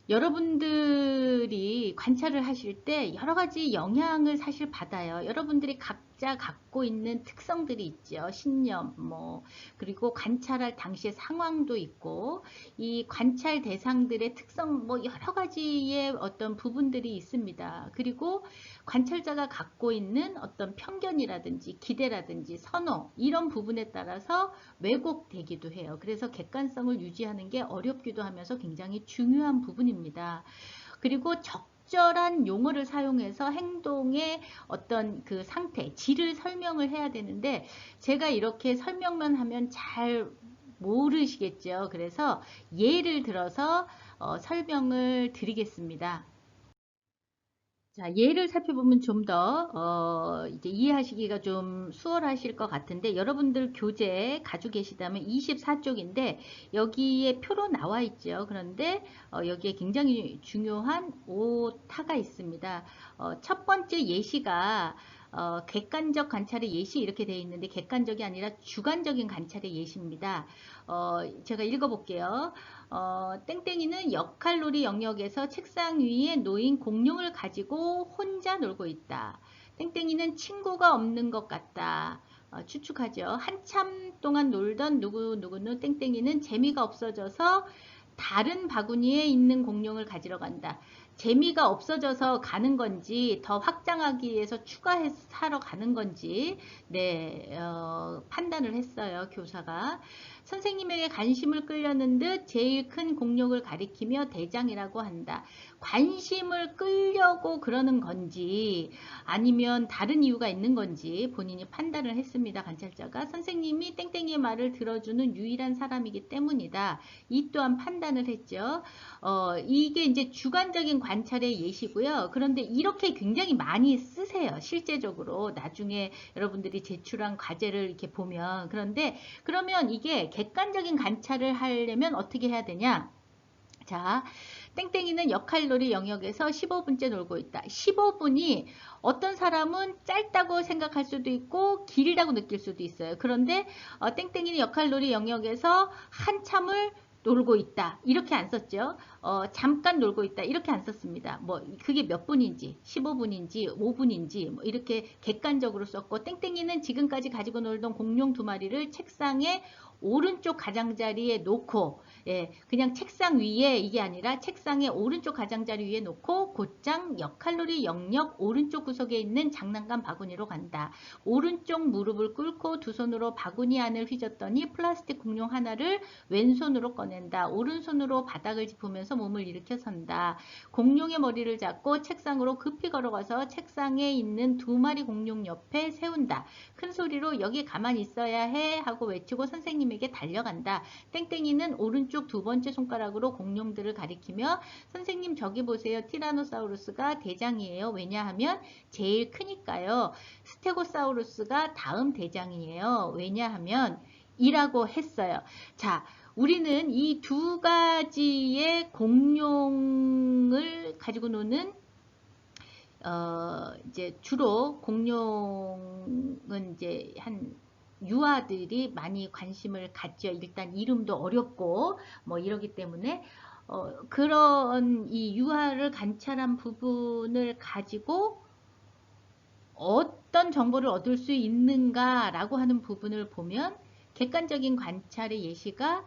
여러분들이 관찰을 하실 때 여러 가지 영향을 사실 받아요. 여러분들이 각자 갖고 있는 특성들이 있죠. 신념, 뭐, 그리고 관찰할 당시의 상황도 있고, 이 관찰 대상들의 특성, 뭐, 여러 가지의 어떤 부분들이 있습니다. 그리고 관찰자가 갖고 있는 어떤 편견이라든지 기대라든지 선호, 이런 부분에 따라서 왜곡되기도 해요. 그래서 객관성을 유지하는 게 어렵기도 하면서 굉장히 중요한 부분입니다. 그리고 적절한 용어를 사용해서 행동의 어떤 그 상태, 질을 설명을 해야 되는데 제가 이렇게 설명만 하면 잘 모르시겠죠. 그래서 예를 들어서 설명을 드리겠습니다. 자, 예를 살펴보면 좀 더, 이제 이해하시기가 좀 수월하실 것 같은데, 여러분들 교재 가지고 계시다면 24쪽인데, 여기에 표로 나와 있죠. 그런데, 여기에 굉장히 중요한 오타가 있습니다. 첫 번째 예시가, 객관적 관찰의 예시 이렇게 되어 있는데, 객관적이 아니라 주관적인 관찰의 예시입니다. 제가 읽어볼게요. 땡땡이는 역할놀이 영역에서 책상 위에 놓인 공룡을 가지고 혼자 놀고 있다. 땡땡이는 친구가 없는 것 같다. 추측하죠. 한참 동안 놀던 누구누구는 땡땡이는 재미가 없어져서 다른 바구니에 있는 공룡을 가지러 간다. 재미가 없어져서 가는 건지 더 확장하기 위해서 추가해서 사러 가는 건지 네 판단을 했어요. 교사가. 선생님에게 관심을 끌려는 듯 제일 큰 공룡을 가리키며 대장이라고 한다. 관심을 끌려고 그러는 건지 아니면 다른 이유가 있는 건지 본인이 판단을 했습니다. 관찰자가 선생님이 땡땡이의 말을 들어주는 유일한 사람이기 때문이다. 이 또한 판단을 했죠. 이게 이제 주관적인 관찰의 예시고요. 그런데 이렇게 굉장히 많이 쓰세요. 실제적으로 나중에 여러분들이 제출한 과제를 이렇게 보면. 그런데 그러면 이게 객관적인 관찰을 하려면 어떻게 해야 되냐? 자, 땡땡이는 역할놀이 영역에서 15분째 놀고 있다. 15분이 어떤 사람은 짧다고 생각할 수도 있고 길다고 느낄 수도 있어요. 그런데 땡땡이는 역할놀이 영역에서 한참을 놀고 있다. 이렇게 안 썼죠. 잠깐 놀고 있다. 이렇게 안 썼습니다. 뭐 그게 몇 분인지 15분인지 5분인지 뭐 이렇게 객관적으로 썼고 땡땡이는 지금까지 가지고 놀던 공룡 2마리를 책상에 오른쪽 가장자리에 놓고 예, 그냥 책상 위에 이게 아니라 책상의 오른쪽 가장자리 위에 놓고 곧장 역할놀이 영역 오른쪽 구석에 있는 장난감 바구니로 간다. 오른쪽 무릎을 꿇고 두 손으로 바구니 안을 휘젓더니 플라스틱 공룡 하나를 왼손으로 꺼낸다. 오른손으로 바닥을 짚으면서 몸을 일으켜 선다. 공룡의 머리를 잡고 책상으로 급히 걸어가서 책상에 있는 2마리 공룡 옆에 세운다. 큰 소리로 여기 가만히 있어야 해 하고 외치고 선생님에게 달려간다. 땡땡이는 오른쪽 2번째 손가락으로 공룡들을 가리키며 선생님 저기 보세요. 티라노사우루스가 대장이에요. 왜냐하면 제일 크니까요. 스테고사우루스가 다음 대장이에요. 왜냐하면 이라고 했어요. 자, 우리는 이 2가지의 공룡을 가지고 노는 이제 주로 공룡은 이제 한 유아들이 많이 관심을 갖죠. 일단 이름도 어렵고 뭐 이러기 때문에 그런 이 유아를 관찰한 부분을 가지고 어떤 정보를 얻을 수 있는가라고 하는 부분을 보면 객관적인 관찰의 예시가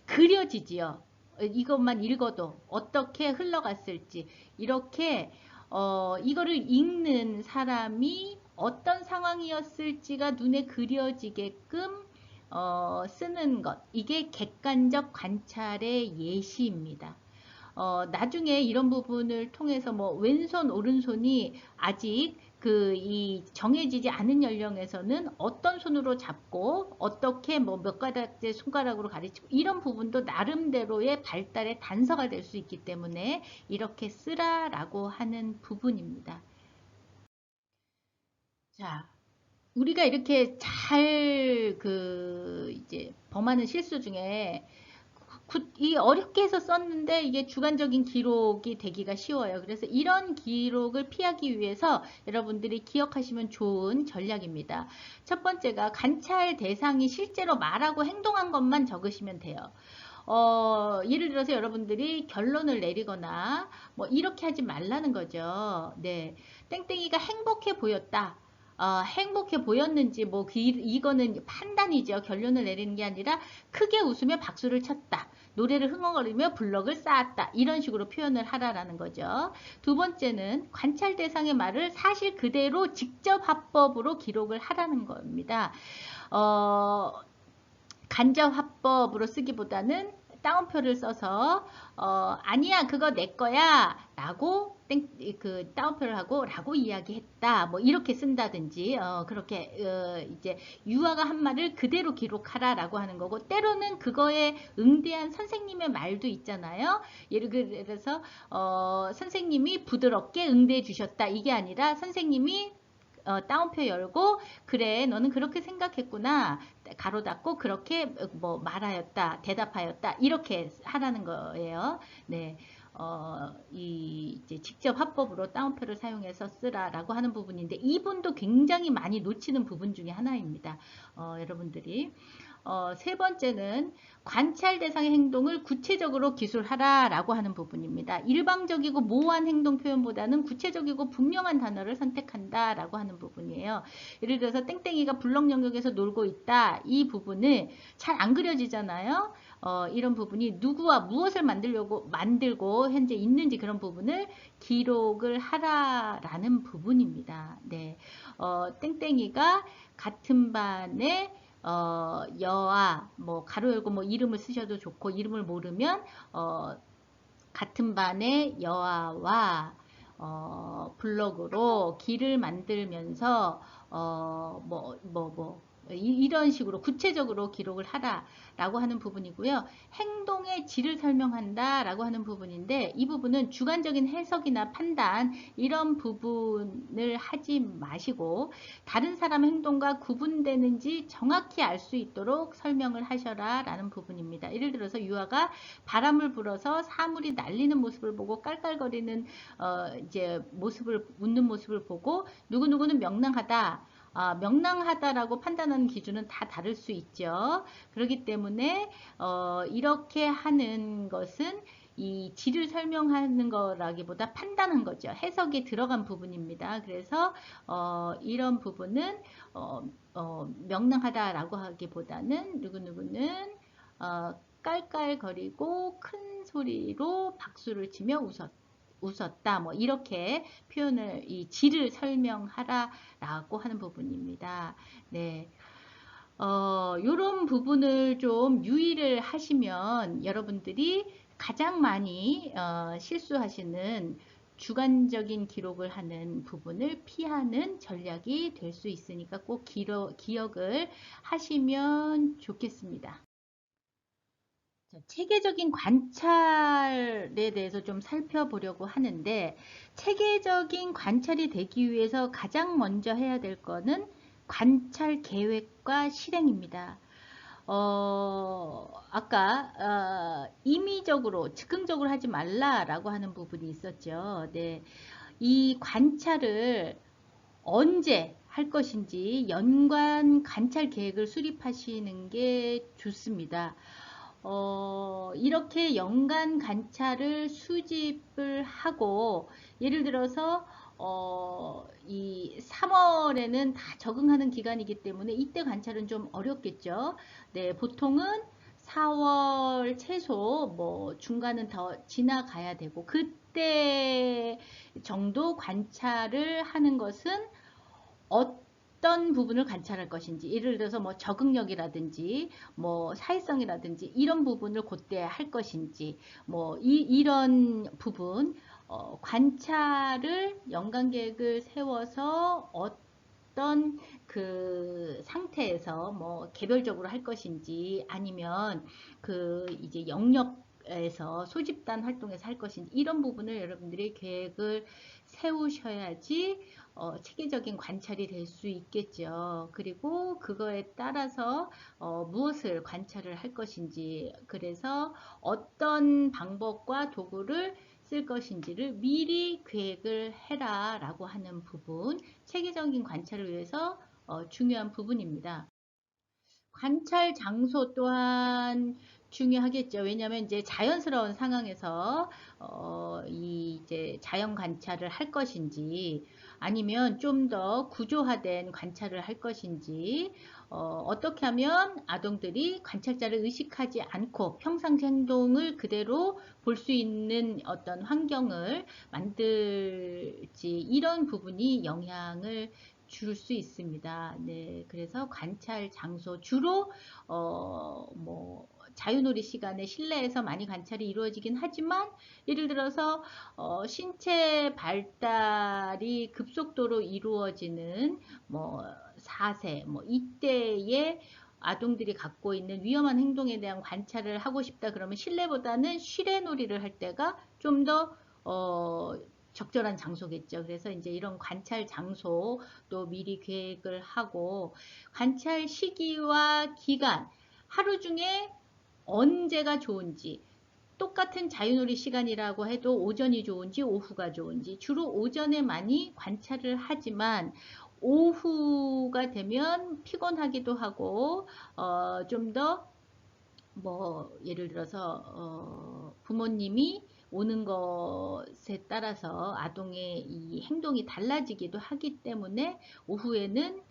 그려지지요. 이것만 읽어도 어떻게 흘러갔을지 이렇게 이거를 읽는 사람이 어떤 상황이었을지가 눈에 그려지게끔 쓰는 것. 이게 객관적 관찰의 예시입니다. 나중에 이런 부분을 통해서 뭐 왼손 오른손이 아직 이 정해지지 않은 연령에서는 어떤 손으로 잡고 어떻게 뭐 몇 가닥째 손가락으로 가르치고 이런 부분도 나름대로의 발달의 단서가 될 수 있기 때문에 이렇게 쓰라라고 하는 부분입니다. 자, 우리가 이렇게 잘 이제 범하는 실수 중에 이 어렵게 해서 썼는데 이게 주관적인 기록이 되기가 쉬워요. 그래서 이런 기록을 피하기 위해서 여러분들이 기억하시면 좋은 전략입니다. 첫 번째가 관찰 대상이 실제로 말하고 행동한 것만 적으시면 돼요. 예를 들어서 여러분들이 결론을 내리거나 뭐 이렇게 하지 말라는 거죠. 네, 땡땡이가 행복해 보였다. 행복해 보였는지 뭐 이거는 판단이죠. 결론을 내리는 게 아니라 크게 웃으며 박수를 쳤다. 노래를 흥얼거리며 블럭을 쌓았다. 이런 식으로 표현을 하라라는 거죠. 두 번째는 관찰 대상의 말을 사실 그대로 직접 화법으로 기록을 하라는 겁니다. 간접 화법으로 쓰기보다는 따옴표를 써서 아니야 그거 내 거야 라고 따옴표를 하고 라고 이야기했다 뭐 이렇게 쓴다든지 그렇게 이제 유아가 한 말을 그대로 기록하라 라고 하는 거고 때로는 그거에 응대한 선생님의 말도 있잖아요. 예를 들어서 선생님이 부드럽게 응대해 주셨다 이게 아니라 선생님이 따옴표 열고 그래 너는 그렇게 생각했구나 가로 닫고 그렇게 뭐 말하였다 대답하였다 이렇게 하라는 거예요. 네, 이제 직접 화법으로 따옴표를 사용해서 쓰라라고 하는 부분인데 이 부분도 굉장히 많이 놓치는 부분 중에 하나입니다. 여러분들이 세 번째는 관찰 대상의 행동을 구체적으로 기술하라라고 하는 부분입니다. 일방적이고 모호한 행동 표현보다는 구체적이고 분명한 단어를 선택한다라고 하는 부분이에요. 예를 들어서 땡땡이가 블럭 영역에서 놀고 있다. 이 부분을 잘 안 그려지잖아요. 이런 부분이 누구와 무엇을 만들고 현재 있는지 그런 부분을 기록을 하라라는 부분입니다. 네, 땡땡이가 같은 반에 여아 뭐 가로 열고 뭐 이름을 쓰셔도 좋고 이름을 모르면 같은 반의 여아와 블럭으로 길을 만들면서 이런 식으로 구체적으로 기록을 하라라고 하는 부분이고요. 행동의 질을 설명한다라고 하는 부분인데, 이 부분은 주관적인 해석이나 판단 이런 부분을 하지 마시고 다른 사람 행동과 구분되는지 정확히 알 수 있도록 설명을 하셔라 라는 부분입니다. 예를 들어서 유아가 바람을 불어서 사물이 날리는 모습을 보고 깔깔거리는 이제 모습을 웃는 모습을 보고 누구누구는 명랑하다. 명랑하다라고 판단하는 기준은 다 다를 수 있죠. 그렇기 때문에 이렇게 하는 것은 이 질을 설명하는 거라기보다 판단한 거죠. 해석이 들어간 부분입니다. 그래서 이런 부분은 명랑하다라고 하기보다는 누구누구는 깔깔거리고 큰 소리로 박수를 치며 웃었다. 뭐 이렇게 표현을 이 질을 설명하라라고 하는 부분입니다. 네. 요런 부분을 좀 유의를 하시면 여러분들이 가장 많이 실수하시는 주관적인 기록을 하는 부분을 피하는 전략이 될 수 있으니까 꼭 기억을 하시면 좋겠습니다. 체계적인 관찰에 대해서 좀 살펴보려고 하는데, 체계적인 관찰이 되기 위해서 가장 먼저 해야 될 거는 관찰 계획과 실행입니다. 아까 임의적으로 즉흥적으로 하지 말라라고 하는 부분이 있었죠. 네, 이 관찰을 언제 할 것인지 연간 관찰 계획을 수립하시는 게 좋습니다. 이렇게 연간 관찰을 수집을 하고, 예를 들어서 이 3월에는 다 적응하는 기간이기 때문에 이때 관찰은 좀 어렵겠죠. 네, 보통은 4월 최소, 뭐 중간은 더 지나가야 되고, 그때 정도 관찰을 하는 것은 어떤 부분을 관찰할 것인지, 예를 들어서 뭐 적응력이라든지 뭐 사회성이라든지 이런 부분을 그때 할 것인지, 뭐 이런 부분 관찰을 연간 계획을 세워서 어떤 그 상태에서 뭐 개별적으로 할 것인지, 아니면 그 이제 영역에서 소집단 활동에서 할 것인지, 이런 부분을 여러분들이 계획을 세우셔야지 체계적인 관찰이 될 수 있겠죠. 그리고 그거에 따라서 무엇을 관찰을 할 것인지, 그래서 어떤 방법과 도구를 쓸 것인지를 미리 계획을 해라 라고 하는 부분, 체계적인 관찰을 위해서 중요한 부분입니다. 관찰 장소 또한 중요하겠죠. 왜냐하면 이제 자연스러운 상황에서 이 이제 자연 관찰을 할 것인지, 아니면 좀 더 구조화된 관찰을 할 것인지, 어떻게 하면 아동들이 관찰자를 의식하지 않고 평상시 행동을 그대로 볼 수 있는 어떤 환경을 만들지, 이런 부분이 영향을 줄 수 있습니다. 네, 그래서 관찰 장소 주로 뭐 자유놀이 시간에 실내에서 많이 관찰이 이루어지긴 하지만, 예를 들어서 신체 발달이 급속도로 이루어지는 뭐 4세 뭐 이때에 아동들이 갖고 있는 위험한 행동에 대한 관찰을 하고 싶다 그러면 실내보다는 실외놀이를 할 때가 좀 더 적절한 장소겠죠. 그래서 이제 이런 관찰 장소도 미리 계획을 하고, 관찰 시기와 기간, 하루 중에 언제가 좋은지, 똑같은 자유놀이 시간이라고 해도 오전이 좋은지 오후가 좋은지, 주로 오전에 많이 관찰을 하지만 오후가 되면 피곤하기도 하고 좀 더 뭐 예를 들어서 부모님이 오는 것에 따라서 아동의 이 행동이 달라지기도 하기 때문에, 오후에는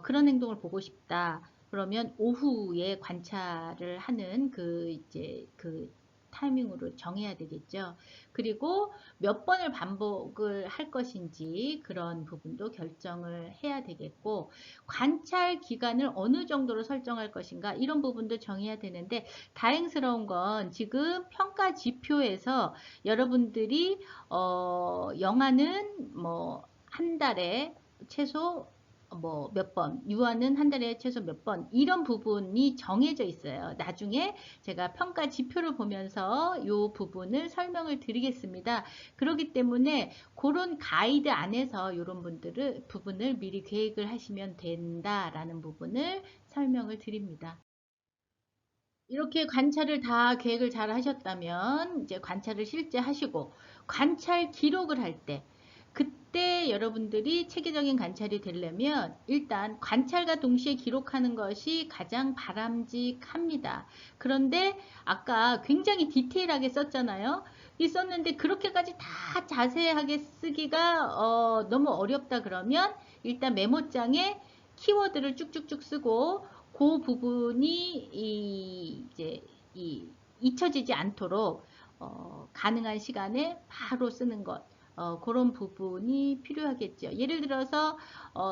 그런 행동을 보고 싶다. 그러면 오후에 관찰을 하는 그 이제 그 타이밍으로 정해야 되겠죠. 그리고 몇 번을 반복을 할 것인지 그런 부분도 결정을 해야 되겠고, 관찰 기간을 어느 정도로 설정할 것인가 이런 부분도 정해야 되는데, 다행스러운 건 지금 평가 지표에서 여러분들이 영아는 뭐 한 달에 최소 뭐 몇 번, 유아는 한 달에 최소 몇 번, 이런 부분이 정해져 있어요. 나중에 제가 평가 지표를 보면서 이 부분을 설명을 드리겠습니다. 그렇기 때문에 그런 가이드 안에서 이런 부분을 미리 계획을 하시면 된다라는 부분을 설명을 드립니다. 이렇게 관찰을 다 계획을 잘 하셨다면 이제 관찰을 실제 하시고 관찰 기록을 할 때, 그때 여러분들이 체계적인 관찰이 되려면 일단 관찰과 동시에 기록하는 것이 가장 바람직합니다. 그런데 아까 굉장히 디테일하게 썼잖아요. 이 썼는데 그렇게까지 다 자세하게 쓰기가 너무 어렵다 그러면 일단 메모장에 키워드를 쭉쭉쭉 쓰고 그 부분이 이제 잊혀지지 않도록 가능한 시간에 바로 쓰는 것, 그런 부분이 필요하겠죠. 예를 들어서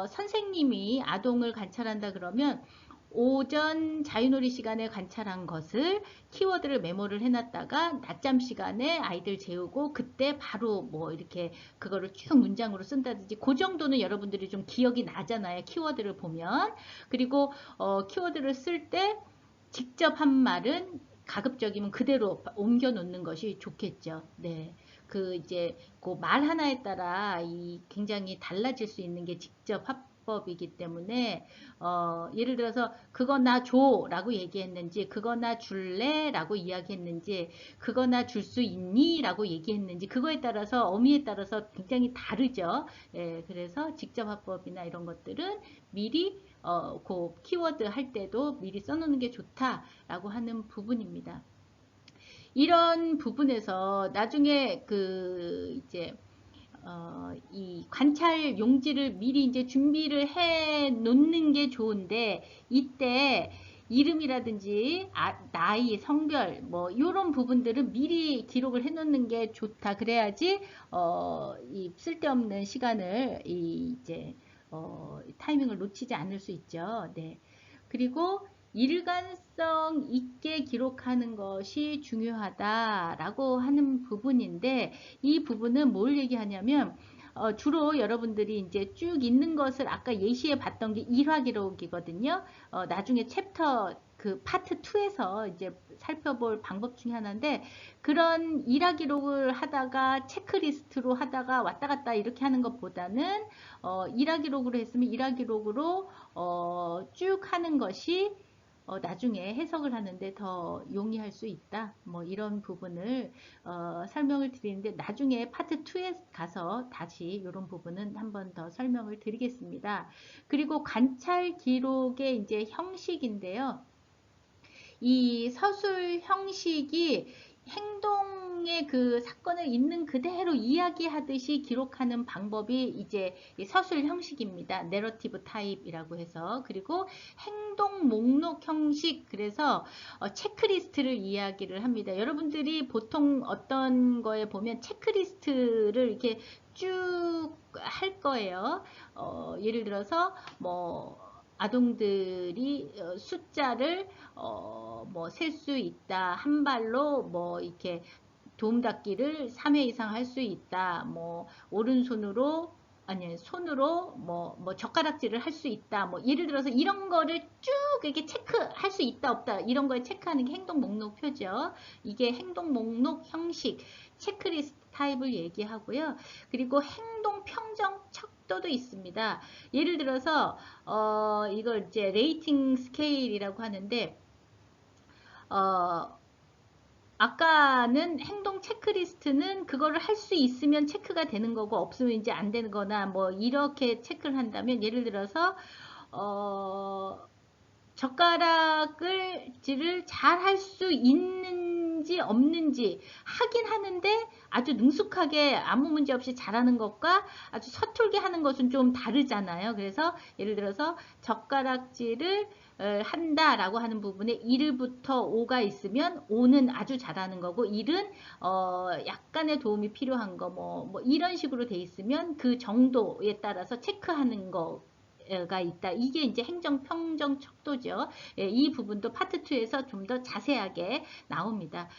선생님이 아동을 관찰한다 그러면 오전 자유놀이 시간에 관찰한 것을 키워드를 메모를 해놨다가 낮잠 시간에 아이들 재우고 그때 바로 뭐 이렇게 그거를 쭉 문장으로 쓴다든지, 그 정도는 여러분들이 좀 기억이 나잖아요. 키워드를 보면. 그리고 키워드를 쓸 때 직접 한 말은 가급적이면 그대로 옮겨 놓는 것이 좋겠죠. 네. 그 이제 그 말 하나에 따라 이 굉장히 달라질 수 있는 게 직접 화법이기 때문에 예를 들어서 그거 나 줘 라고 얘기했는지, 그거 나 줄래 라고 이야기했는지, 그거 나 줄 수 있니 라고 얘기했는지, 그거에 따라서 어미에 따라서 굉장히 다르죠. 예, 그래서 직접 화법이나 이런 것들은 미리 그 키워드 할 때도 미리 써놓는 게 좋다라고 하는 부분입니다. 이런 부분에서 나중에 이제 이 관찰 용지를 미리 이제 준비를 해 놓는 게 좋은데, 이때 이름이라든지 나이, 성별 뭐 이런 부분들은 미리 기록을 해 놓는 게 좋다. 그래야지 이 쓸데없는 시간을 이제 타이밍을 놓치지 않을 수 있죠. 네. 그리고 일관성 있게 기록하는 것이 중요하다라고 하는 부분인데, 이 부분은 뭘 얘기하냐면 주로 여러분들이 이제 쭉 있는 것을 아까 예시에 봤던 게 일화 기록이거든요. 나중에 챕터 그 파트 2에서 이제 살펴볼 방법 중에 하나인데, 그런 일화 기록을 하다가 체크리스트로 하다가 왔다 갔다 이렇게 하는 것보다는 일화 기록으로 했으면 일화 기록으로 쭉 하는 것이 나중에 해석을 하는데 더 용이할 수 있다. 뭐 이런 부분을 설명을 드리는데, 나중에 파트 2에 가서 다시 이런 부분은 한 번 더 설명을 드리겠습니다. 그리고 관찰 기록의 이제 형식인데요. 이 서술 형식이 행동의 그 사건을 있는 그대로 이야기하듯이 기록하는 방법이 이제 서술 형식입니다. 내러티브 타입이라고 해서. 그리고 행동 목록 형식, 그래서 체크리스트를 이야기를 합니다. 여러분들이 보통 어떤 거에 보면 체크리스트를 이렇게 쭉 할 거예요. 예를 들어서 뭐 아동들이 숫자를 뭐 셀 수 있다. 한 발로 뭐 이렇게 도움닫기를 3회 이상 할 수 있다. 뭐 오른손으로 아니 손으로 뭐 젓가락질을 할 수 있다. 뭐 예를 들어서 이런 거를 쭉 이렇게 체크할 수 있다 없다 이런 걸 체크하는 게 행동 목록표죠. 이게 행동 목록 형식 체크리스트 타입을 얘기하고요. 그리고 행동 평정 척도도 있습니다. 예를 들어서 이걸 이제 레이팅 스케일이라고 하는데, 아까는 행동 체크리스트는 그거를 할 수 있으면 체크가 되는 거고 없으면 이제 안 되는 거나 뭐 이렇게 체크를 한다면, 예를 들어서 젓가락질을 잘 할 수 있는 있는지 없는지 하긴 하는데 아주 능숙하게 아무 문제 없이 잘하는 것과 아주 서툴게 하는 것은 좀 다르잖아요. 그래서 예를 들어서 젓가락질을 한다라고 하는 부분에 1부터 5가 있으면 5는 아주 잘하는 거고 1은 약간의 도움이 필요한 거 뭐 이런 식으로 돼 있으면 그 정도에 따라서 체크하는 거가 있다. 이게 이제 행정평정 척도죠. 예, 이 부분도 파트 2에서 좀 더 자세하게 나옵니다.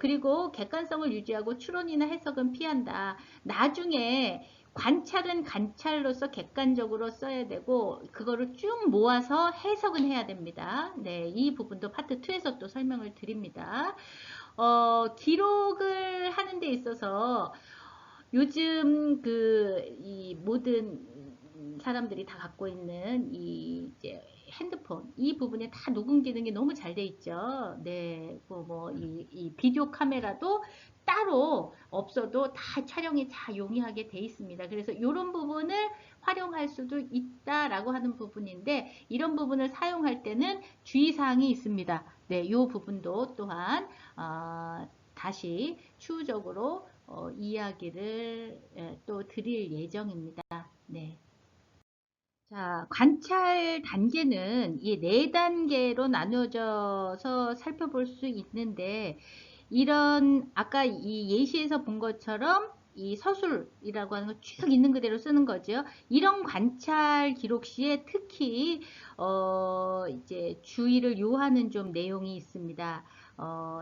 그리고 객관성을 유지하고 추론이나 해석은 피한다. 나중에 관찰은 관찰로서 객관적으로 써야 되고 그거를 쭉 모아서 해석은 해야 됩니다. 네, 이 부분도 파트 2에서 또 설명을 드립니다. 기록을 하는 데 있어서 요즘 이 모든 사람들이 다 갖고 있는 이 이제 핸드폰 이 부분에 다 녹음 기능이 너무 잘 돼 있죠. 네, 이 비디오 카메라도 따로 없어도 다 촬영이 다 용이하게 돼 있습니다. 그래서 이런 부분을 활용할 수도 있다라고 하는 부분인데 이런 부분을 사용할 때는 주의사항이 있습니다. 네, 이 부분도 또한 다시 추후적으로 이야기를 또 드릴 예정입니다. 네. 자, 관찰 단계는 이 4단계로 나누어져서 살펴볼 수 있는데 이런 아까 이 예시에서 본 것처럼 이 서술이라고 하는 거 쭉 있는 그대로 쓰는 거죠. 이런 관찰 기록 시에 특히 이제 주의를 요하는 좀 내용이 있습니다.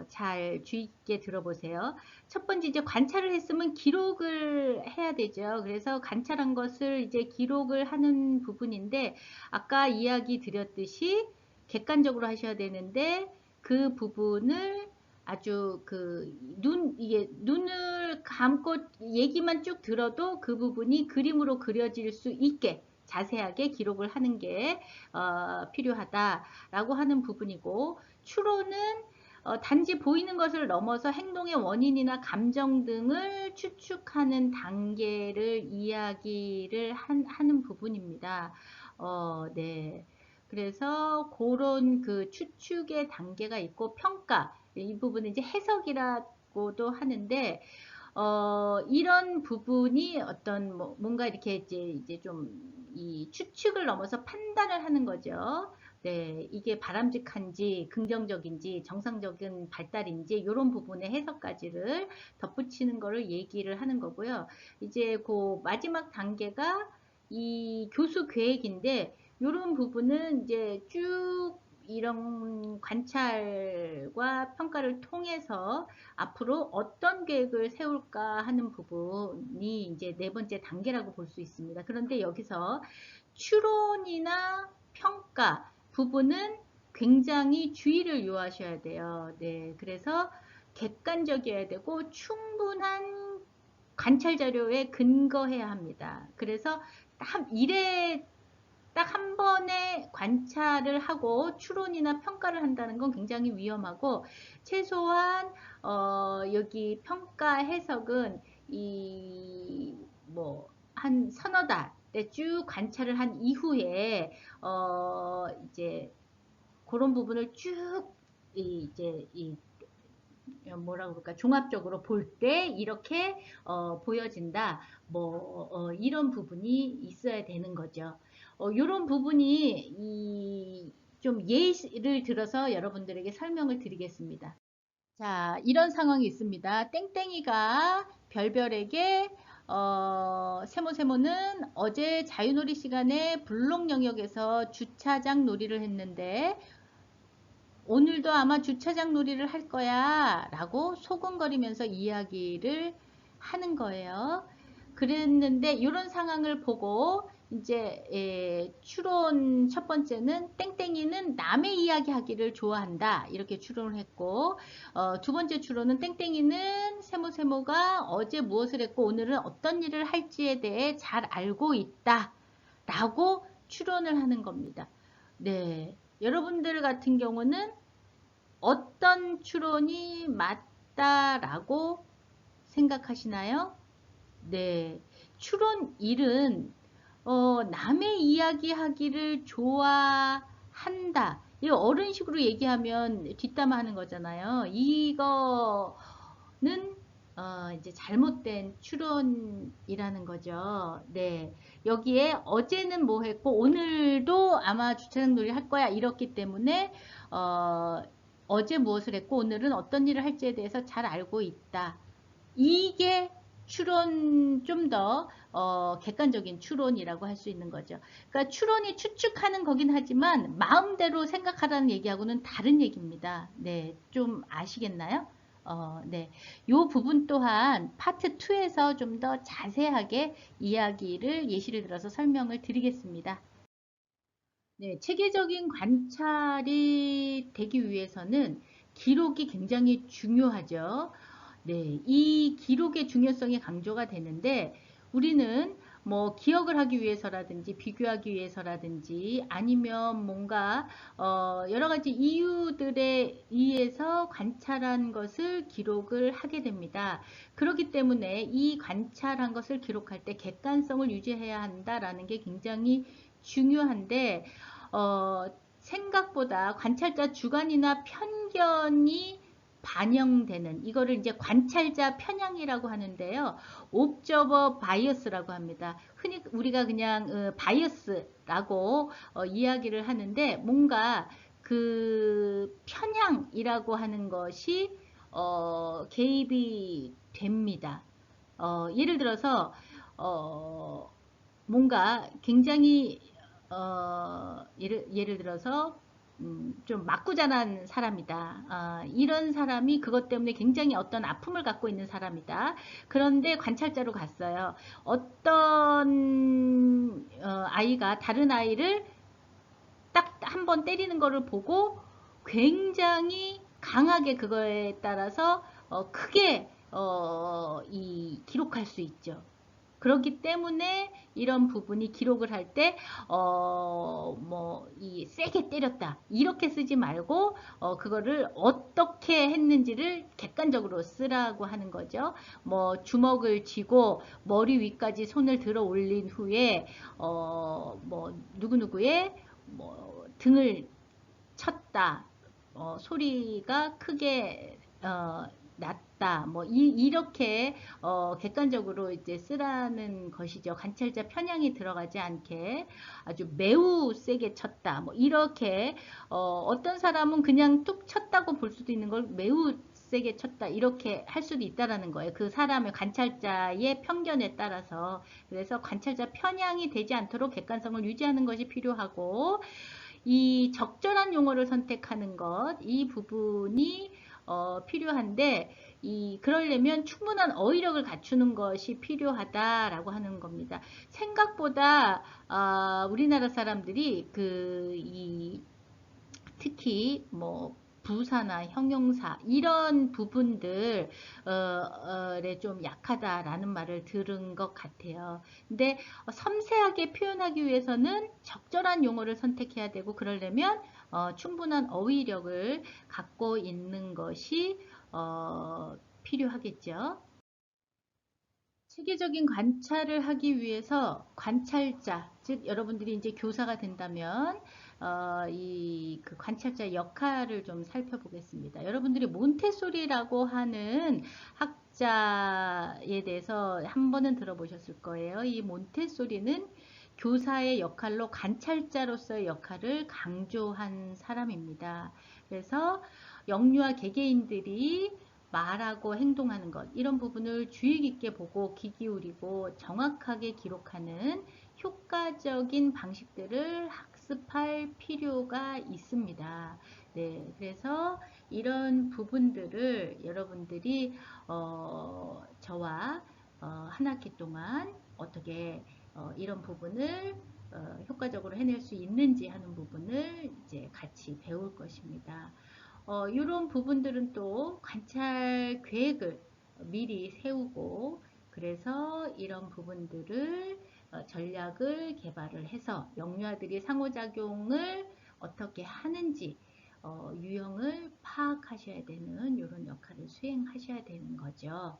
잘 주의 있게 들어보세요. 첫 번째 이제 관찰을 했으면 기록을 해야 되죠. 그래서 관찰한 것을 이제 기록을 하는 부분인데 아까 이야기 드렸듯이 객관적으로 하셔야 되는데 그 부분을 아주 이게 눈을 감고 얘기만 쭉 들어도 그 부분이 그림으로 그려질 수 있게 자세하게 기록을 하는 게 필요하다라고 하는 부분이고 추론은 단지 보이는 것을 넘어서 행동의 원인이나 감정 등을 추측하는 단계를 이야기를 하는 부분입니다. 네. 그래서 그런 그 추측의 단계가 있고 평가 이 부분은 이제 해석이라고도 하는데 이런 부분이 어떤 뭔가 이렇게 이제 좀 이 추측을 넘어서 판단을 하는 거죠. 네, 이게 바람직한지 긍정적인지 정상적인 발달인지 이런 부분의 해석까지를 덧붙이는 거를 얘기를 하는 거고요. 이제 그 마지막 단계가 이 교수 계획인데 이런 부분은 이제 쭉 이런 관찰과 평가를 통해서 앞으로 어떤 계획을 세울까 하는 부분이 이제 4번째 단계라고 볼 수 있습니다. 그런데 여기서 추론이나 평가 부분은 굉장히 주의를 요하셔야 돼요. 네, 그래서 객관적이어야 되고 충분한 관찰 자료에 근거해야 합니다. 그래서 딱 한 번에 관찰을 하고 추론이나 평가를 한다는 건 굉장히 위험하고 최소한 여기 평가 해석은 이 한 서너 달에 쭉 관찰을 한 이후에 이제 그런 부분을 쭉 이제 뭐라 그럴까 종합적으로 볼 때 이렇게 보여진다 이런 부분이 있어야 되는 거죠. 이런 부분이 좀 예를 들어서 여러분들에게 설명을 드리겠습니다. 자, 이런 상황이 있습니다. 땡땡이가 별별에게 세모는 어제 자유놀이 시간에 블록 영역에서 주차장 놀이를 했는데 오늘도 아마 주차장 놀이를 할 거야 라고 소곤거리면서 이야기를 하는 거예요. 그랬는데 이런 상황을 보고 이제 추론 첫 번째는 땡땡이는 남의 이야기 하기를 좋아한다 이렇게 추론을 했고 두 번째 추론은 땡땡이는 세모가 어제 무엇을 했고 오늘은 어떤 일을 할지에 대해 잘 알고 있다 라고 추론을 하는 겁니다. 네, 여러분들 같은 경우는 어떤 추론이 맞다라고 생각하시나요? 네, 추론 1은 남의 이야기하기를 좋아한다. 이 어른식으로 얘기하면 뒷담화하는 거잖아요. 이거는 이제 잘못된 추론이라는 거죠. 네. 여기에 어제는 뭐 했고 오늘도 아마 주차장 놀이 할 거야 이렇기 때문에 어제 무엇을 했고 오늘은 어떤 일을 할지에 대해서 잘 알고 있다. 이게 추론 좀 더 객관적인 추론이라고 할 수 있는 거죠. 그러니까 추론이 추측하는 거긴 하지만 마음대로 생각하라는 얘기하고는 다른 얘기입니다. 네, 좀 아시겠나요? 네. 요 부분 또한 파트 2에서 좀 더 자세하게 이야기를 예시를 들어서 설명을 드리겠습니다. 네, 체계적인 관찰이 되기 위해서는 기록이 굉장히 중요하죠. 네, 이 기록의 중요성이 강조가 되는데 우리는 뭐 기억을 하기 위해서라든지 비교하기 위해서라든지 아니면 뭔가 여러 가지 이유들에 의해서 관찰한 것을 기록을 하게 됩니다. 그렇기 때문에 이 관찰한 것을 기록할 때 객관성을 유지해야 한다라는 게 굉장히 중요한데 생각보다 관찰자 주관이나 편견이 반영되는 이거를 이제 관찰자 편향이라고 하는데요. 옵저버 바이어스라고 합니다. 흔히 우리가 그냥 바이어스라고 이야기를 하는데 뭔가 그 편향이라고 하는 것이 개입이 됩니다. 예를 들어서 뭔가 굉장히 예를 들어서 좀 맞고자란 사람이다. 이런 사람이 그것 때문에 굉장히 어떤 아픔을 갖고 있는 사람이다. 그런데 관찰자로 갔어요. 어떤 아이가 다른 아이를 딱 한 번 때리는 거를 보고 굉장히 강하게 그거에 따라서 크게 이 기록할 수 있죠. 그렇기 때문에 이런 부분이 기록을 할 때, 이 세게 때렸다. 이렇게 쓰지 말고, 그거를 어떻게 했는지를 객관적으로 쓰라고 하는 거죠. 뭐, 주먹을 쥐고 머리 위까지 손을 들어 올린 후에, 누구누구의, 등을 쳤다. 소리가 크게, 났다. 뭐, 이렇게, 객관적으로 이제 쓰라는 것이죠. 관찰자 편향이 들어가지 않게 아주 매우 세게 쳤다. 뭐, 이렇게, 어떤 사람은 그냥 뚝 쳤다고 볼 수도 있는 걸 매우 세게 쳤다. 이렇게 할 수도 있다라는 거예요. 그 사람의 관찰자의 편견에 따라서. 그래서 관찰자 편향이 되지 않도록 객관성을 유지하는 것이 필요하고, 이 적절한 용어를 선택하는 것, 이 부분이 필요한데 그러려면 충분한 어휘력을 갖추는 것이 필요하다라고 하는 겁니다. 생각보다 우리나라 사람들이 특히 뭐 부사나 형용사 이런 부분들에 좀 약하다라는 말을 들은 것 같아요. 근데 섬세하게 표현하기 위해서는 적절한 용어를 선택해야 되고 그러려면 충분한 어휘력을 갖고 있는 것이 필요하겠죠. 체계적인 관찰을 하기 위해서 관찰자, 즉 여러분들이 이제 교사가 된다면 그 관찰자 역할을 좀 살펴보겠습니다. 여러분들이 몬테소리라고 하는 학자에 대해서 한 번은 들어보셨을 거예요. 이 몬테소리는 교사의 역할로 관찰자로서의 역할을 강조한 사람입니다. 그래서 영유아 개개인들이 말하고 행동하는 것 이런 부분을 주의 깊게 보고 귀 기울이고 정확하게 기록하는 효과적인 방식들을 학습할 필요가 있습니다. 네, 그래서 이런 부분들을 여러분들이 저와 한 학기 동안 어떻게 이런 부분을 효과적으로 해낼 수 있는지 하는 부분을 이제 같이 배울 것입니다. 이런 부분들은 또 관찰 계획을 미리 세우고 그래서 이런 부분들을 전략을 개발을 해서 영유아들이 상호작용을 어떻게 하는지 유형을 파악하셔야 되는 이런 역할을 수행하셔야 되는 거죠.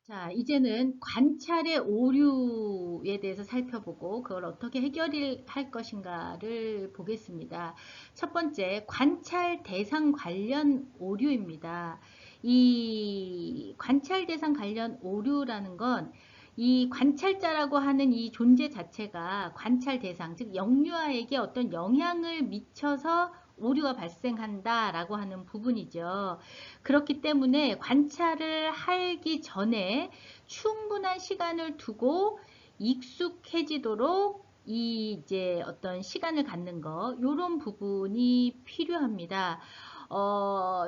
자, 이제는 관찰의 오류에 대해서 살펴보고 그걸 어떻게 해결할 것인가를 보겠습니다. 첫 번째, 관찰 대상 관련 오류입니다. 이 관찰 대상 관련 오류라는 건 이 관찰자라고 하는 이 존재 자체가 관찰 대상, 즉 영유아에게 어떤 영향을 미쳐서 오류가 발생한다라고 하는 부분이죠. 그렇기 때문에 관찰을 하기 전에 충분한 시간을 두고 익숙해지도록 이제 어떤 시간을 갖는 거, 요런 부분이 필요합니다.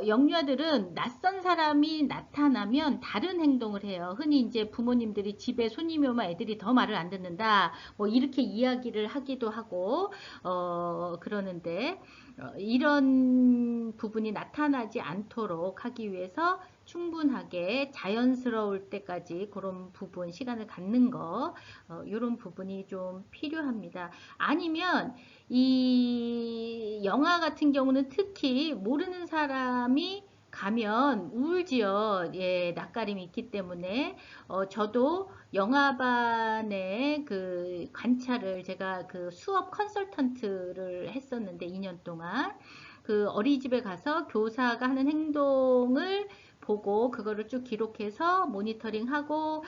영유아들은 낯선 사람이 나타나면 다른 행동을 해요. 흔히 이제 부모님들이 집에 손님이 오면 애들이 더 말을 안 듣는다, 뭐 이렇게 이야기를 하기도 하고, 그러는데, 이런 부분이 나타나지 않도록 하기 위해서 충분하게 자연스러울 때까지 그런 부분 시간을 갖는 거, 이런 부분이 좀 필요합니다. 아니면 이 영화 같은 경우는 특히 모르는 사람이 가면 울지요. 예, 낯가림이 있기 때문에 저도 영화반의 그 관찰을 제가 그 수업 컨설턴트를 했었는데 2년 동안 그 어린이집에 가서 교사가 하는 행동을 보고 그거를 쭉 기록해서 모니터링하고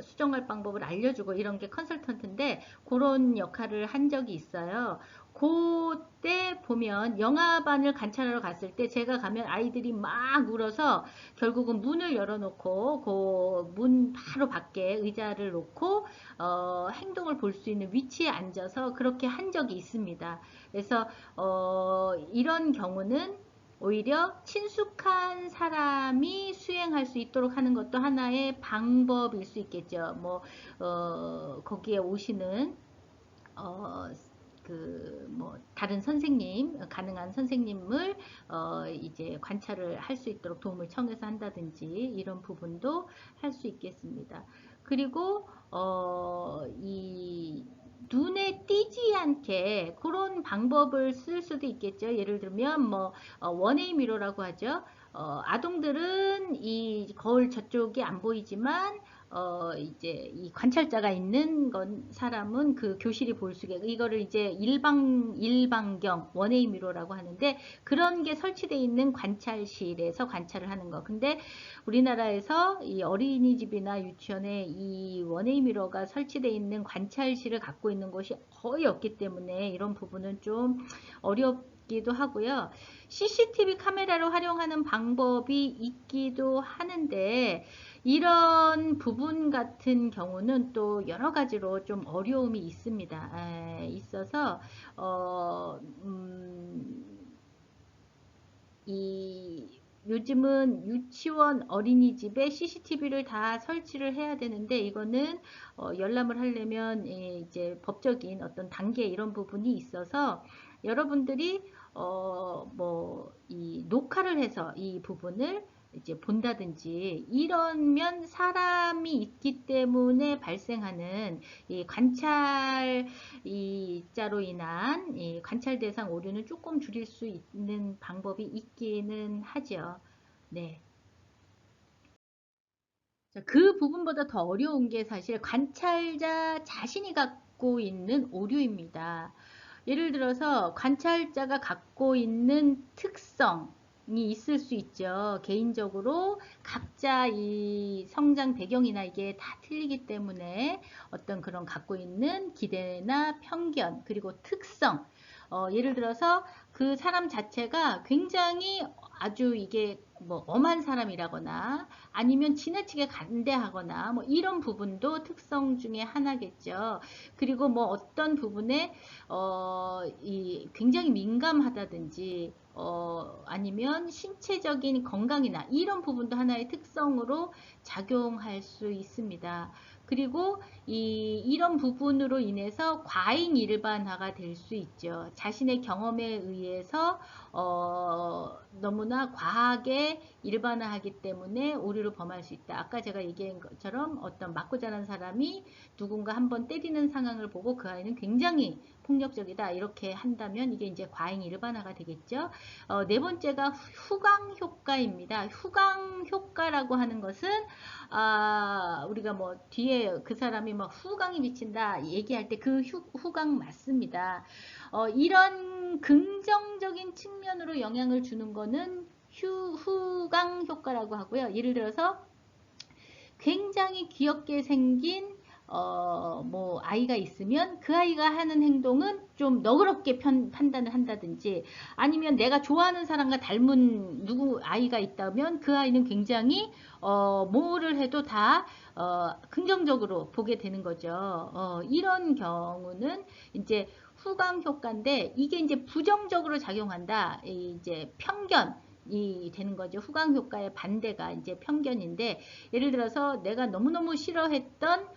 수정할 방법을 알려주고 이런 게 컨설턴트인데 그런 역할을 한 적이 있어요. 그때 보면 영화반을 관찰하러 갔을 때 제가 가면 아이들이 막 울어서 결국은 문을 열어놓고 그 문 바로 밖에 의자를 놓고 행동을 볼 수 있는 위치에 앉아서 그렇게 한 적이 있습니다. 그래서 이런 경우는 오히려 친숙한 사람이 수행할 수 있도록 하는 것도 하나의 방법일 수 있겠죠. 뭐 거기에 오시는 어, 뭐 다른 선생님, 가능한 선생님을 이제 관찰을 할 수 있도록 도움을 청해서 한다든지 이런 부분도 할 수 있겠습니다. 그리고 이 눈에 띄지 않게 그런 방법을 쓸 수도 있겠죠. 예를 들면 뭐 원웨이 미러라고 하죠. 아동들은 이 거울 저쪽이 안 보이지만 이제 이 관찰자가 있는 건 사람은 그 교실이 볼 수 있게 이거를 이제 일방경 원웨이 미러라고 하는데 그런 게 설치되어 있는 관찰실에서 관찰을 하는 거. 근데 우리나라에서 이 어린이집이나 유치원에 이 원웨이 미러가 설치되어 있는 관찰실을 갖고 있는 곳이 거의 없기 때문에 이런 부분은 좀 어렵기도 하고요. CCTV 카메라를 활용하는 방법이 있기도 하는데 이런 부분 같은 경우는 또 여러 가지로 좀 어려움이 있습니다. 있어서 어, 음, 이 요즘은 유치원 어린이집에 CCTV를 다 설치를 해야 되는데 이거는 열람을 하려면 이제 법적인 어떤 단계 이런 부분이 있어서 여러분들이 뭐 이 녹화를 해서 이 부분을 이제 본다든지 이러면 사람이 있기 때문에 발생하는 이 관찰 이자로 인한 이 관찰 대상 오류는 조금 줄일 수 있는 방법이 있기는 하죠. 네. 그 부분보다 더 어려운 게 사실 관찰자 자신이 갖고 있는 오류입니다. 예를 들어서 관찰자가 갖고 있는 특성이 있을 수 있죠. 개인적으로 각자 이 성장 배경이나 이게 다 틀리기 때문에 어떤 그런 갖고 있는 기대나 편견 그리고 특성 예를 들어서 그 사람 자체가 굉장히 아주 이게 뭐 엄한 사람이라거나 아니면 지나치게 간대하거나 뭐 이런 부분도 특성 중에 하나겠죠. 그리고 뭐 어떤 부분에 이 굉장히 민감하다든지 아니면 신체적인 건강이나 이런 부분도 하나의 특성으로 작용할 수 있습니다. 그리고 이런 부분으로 인해서 과잉 일반화가 될 수 있죠. 자신의 경험에 의해서 너무나 과하게 일반화하기 때문에 오류를 범할 수 있다. 아까 제가 얘기한 것처럼 어떤 맞고 자란 사람이 누군가 한번 때리는 상황을 보고 그 아이는 굉장히 폭력적이다 이렇게 한다면 이게 이제 과잉 일반화가 되겠죠. 네 번째가 후광 효과입니다. 후광 효과라고 하는 것은 우리가 뭐 뒤에 그 사람이 막 후광이 비친다 얘기할 때 그 후광 맞습니다. 이런 긍정적인 측면으로 영향을 주는 거는 후광 효과라고 하고요. 예를 들어서 굉장히 귀엽게 생긴 뭐 아이가 있으면 그 아이가 하는 행동은 좀 너그럽게 판단을 한다든지, 아니면 내가 좋아하는 사람과 닮은 누구 아이가 있다면 그 아이는 굉장히 뭐를 해도 다 긍정적으로 보게 되는 거죠. 이런 경우는 이제 후광 효과인데, 이게 이제 부정적으로 작용한다. 이제 편견 이 되는 거죠. 후광 효과의 반대가 이제 편견인데, 예를 들어서 내가 너무너무 싫어했던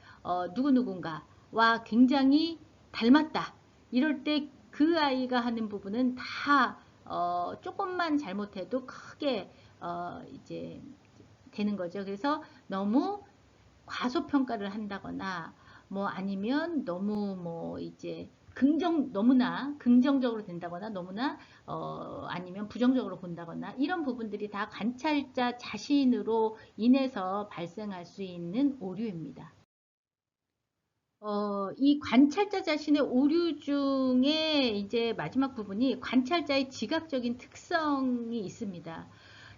누구누군가와 굉장히 닮았다. 이럴 때 그 아이가 하는 부분은 다 조금만 잘못해도 크게 이제 되는 거죠. 그래서 너무 과소평가를 한다거나 뭐 아니면 너무 뭐 이제 너무나 긍정적으로 된다거나 너무나 아니면 부정적으로 본다거나, 이런 부분들이 다 관찰자 자신으로 인해서 발생할 수 있는 오류입니다. 이 관찰자 자신의 오류 중에 이제 마지막 부분이 관찰자의 지각적인 특성이 있습니다.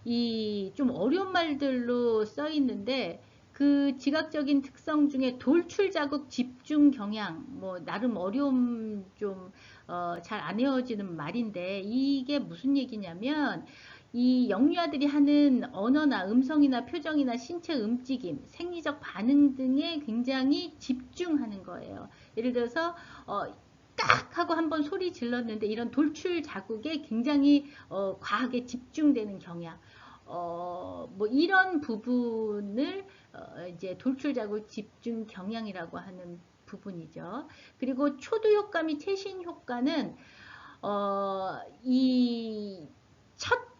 이 좀 어려운 말들로 써 있는데, 그 지각적인 특성 중에 돌출 자극 집중 경향, 뭐 나름 어려움 좀 잘 안 외워지는 말인데, 이게 무슨 얘기냐면 이 영유아들이 하는 언어나 음성이나 표정이나 신체 움직임, 생리적 반응 등에 굉장히 집중하는 거예요. 예를 들어서 깍 하고 한번 소리 질렀는데 이런 돌출 자국에 굉장히 과하게 집중되는 경향. 뭐 이런 부분을 이제 돌출 자국 집중 경향이라고 하는 부분이죠. 그리고 초두 효과 및 최신 효과는 이첫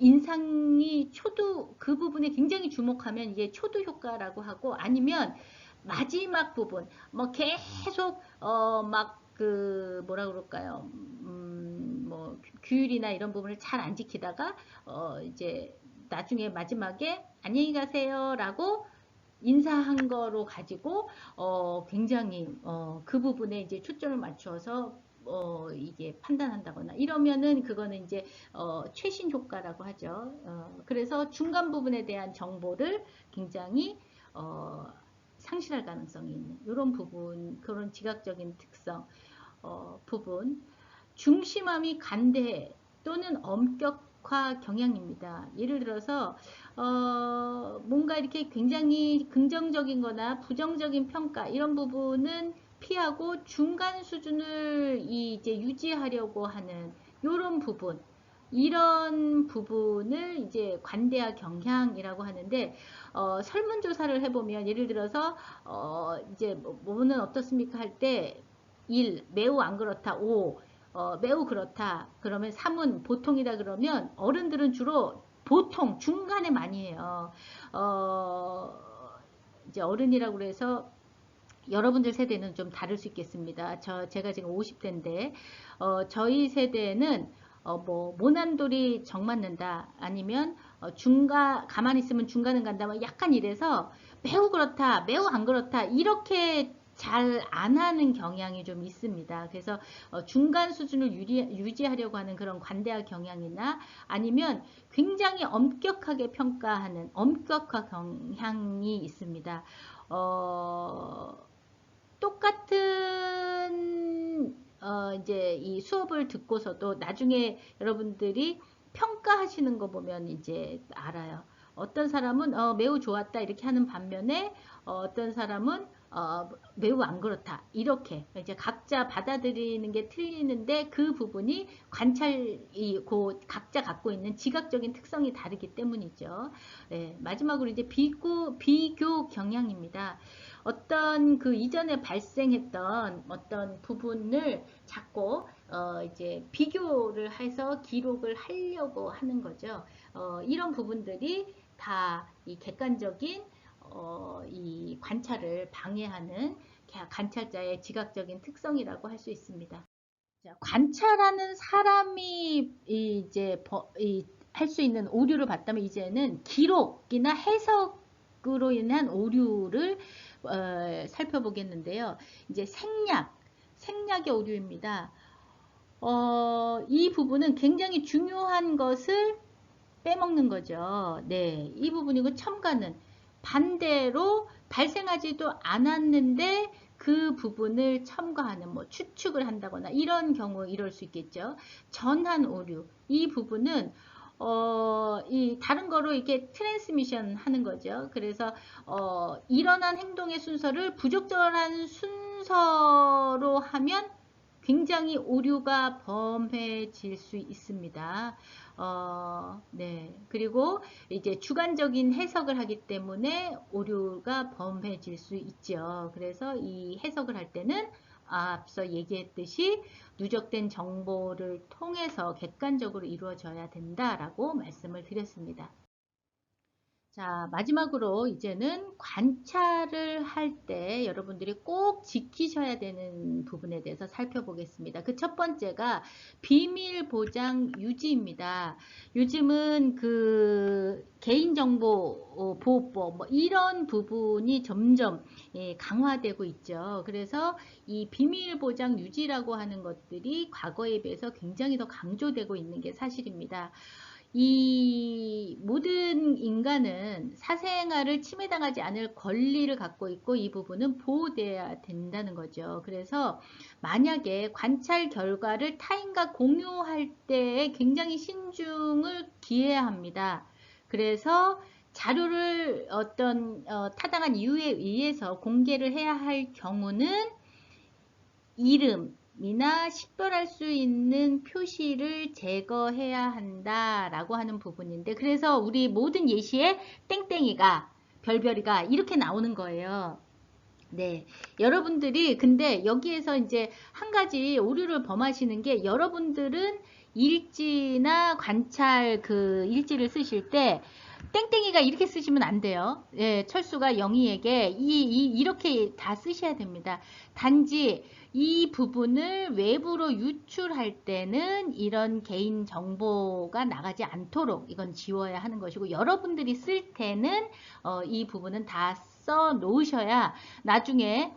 인상이 초두 그 부분에 굉장히 주목하면 이게 초두 효과라고 하고, 아니면 마지막 부분 뭐 계속 막 그 뭐라 그럴까요, 뭐 규율이나 이런 부분을 잘 안 지키다가 이제 나중에 마지막에 안녕히 가세요라고 인사한 거로 가지고 굉장히 그 부분에 이제 초점을 맞춰서 이게 판단한다거나 이러면은 그거는 이제 최신 효과라고 하죠. 그래서 중간 부분에 대한 정보를 굉장히 상실할 가능성이 있는 이런 부분, 그런 지각적인 특성 부분. 중심함이 간대 또는 엄격화 경향입니다. 예를 들어서 뭔가 이렇게 굉장히 긍정적인 거나 부정적인 평가 이런 부분은 피하고 중간 수준을 이제 유지하려고 하는 이런 부분, 이런 부분을 이제 관대화 경향이라고 하는데, 설문조사를 해보면 예를 들어서 이제 뭐는 어떻습니까 할 때 1. 매우 안 그렇다. 5. 매우 그렇다. 그러면 3은 보통이다. 그러면 어른들은 주로 보통 중간에 많이 해요. 어, 이제 어른이라고 그래서 여러분들 세대는 좀 다를 수 있겠습니다. 제가 지금 50대인데, 저희 세대는, 뭐, 모난돌이 정 맞는다. 아니면, 가만히 있으면 중간은 간다. 뭐 약간 이래서, 매우 그렇다, 매우 안 그렇다. 이렇게 잘 안 하는 경향이 좀 있습니다. 그래서, 중간 수준을 유지하려고 하는 그런 관대화 경향이나, 아니면 굉장히 엄격하게 평가하는 엄격화 경향이 있습니다. 어, 똑같은 이제 이 수업을 듣고서도 나중에 여러분들이 평가하시는 거 보면 이제 알아요. 어떤 사람은 매우 좋았다 이렇게 하는 반면에 떤 사람은 매우 안 그렇다 이렇게 이제 각자 받아들이는 게 틀리는데, 그 부분이 관찰이 각자 갖고 있는 지각적인 특성이 다르기 때문이죠. 네, 마지막으로 이제 비교 경향입니다. 어떤 그 이전에 발생했던 어떤 부분을 자꾸 이제 비교를 해서 기록을 하려고 하는 거죠. 이런 부분들이 다 이 객관적인 이 관찰을 방해하는 관찰자의 지각적인 특성이라고 할 수 있습니다. 자, 관찰하는 사람이 이제 할 수 있는 오류를 봤다면 이제는 기록이나 해석으로 인한 오류를 살펴보겠는데요. 이제 생략의 오류입니다. 이 부분은 굉장히 중요한 것을 빼먹는 거죠. 네, 이 부분이고 첨가는 반대로 발생하지도 않았는데 그 부분을 첨가하는 뭐 추측을 한다거나 이런 경우 이럴 수 있겠죠. 전환 오류 이 부분은 이 다른 거로 이렇게 트랜스미션 하는 거죠. 그래서 일어난 행동의 순서를 부적절한 순서로 하면 굉장히 오류가 범해질 수 있습니다. 네. 그리고 이제 주관적인 해석을 하기 때문에 오류가 범해질 수 있죠. 그래서 이 해석을 할 때는 앞서 얘기했듯이 누적된 정보를 통해서 객관적으로 이루어져야 된다라고 말씀을 드렸습니다. 자, 마지막으로 이제는 관찰을 할 때 여러분들이 꼭 지키셔야 되는 부분에 대해서 살펴보겠습니다. 그 첫 번째가 비밀 보장 유지입니다. 요즘은 그 개인정보 보호법 뭐 이런 부분이 점점 강화되고 있죠. 그래서 이 비밀 보장 유지라고 하는 것들이 과거에 비해서 굉장히 더 강조되고 있는 게 사실입니다. 이 모든 인간은 사생활을 침해당하지 않을 권리를 갖고 있고 이 부분은 보호되어야 된다는 거죠. 그래서 만약에 관찰 결과를 타인과 공유할 때에 굉장히 신중을 기해야 합니다. 그래서 자료를 어떤 타당한 이유에 의해서 공개를 해야 할 경우는 이름이나 식별할 수 있는 표시를 제거해야 한다라고 하는 부분인데 그래서 우리 모든 예시에 땡땡이가 별별이가 이렇게 나오는 거예요. 네, 여러분들이 근데 여기에서 이제 한 가지 오류를 범하시는 게 여러분들은 일지나 관찰 그 일지를 쓰실 때 땡땡이가 이렇게 쓰시면 안 돼요. 예, 철수가 영희에게 이렇게 다 쓰셔야 됩니다. 단지 이 부분을 외부로 유출할 때는 이런 개인 정보가 나가지 않도록 이건 지워야 하는 것이고 여러분들이 쓸 때는 이 부분은 다 써 놓으셔야 나중에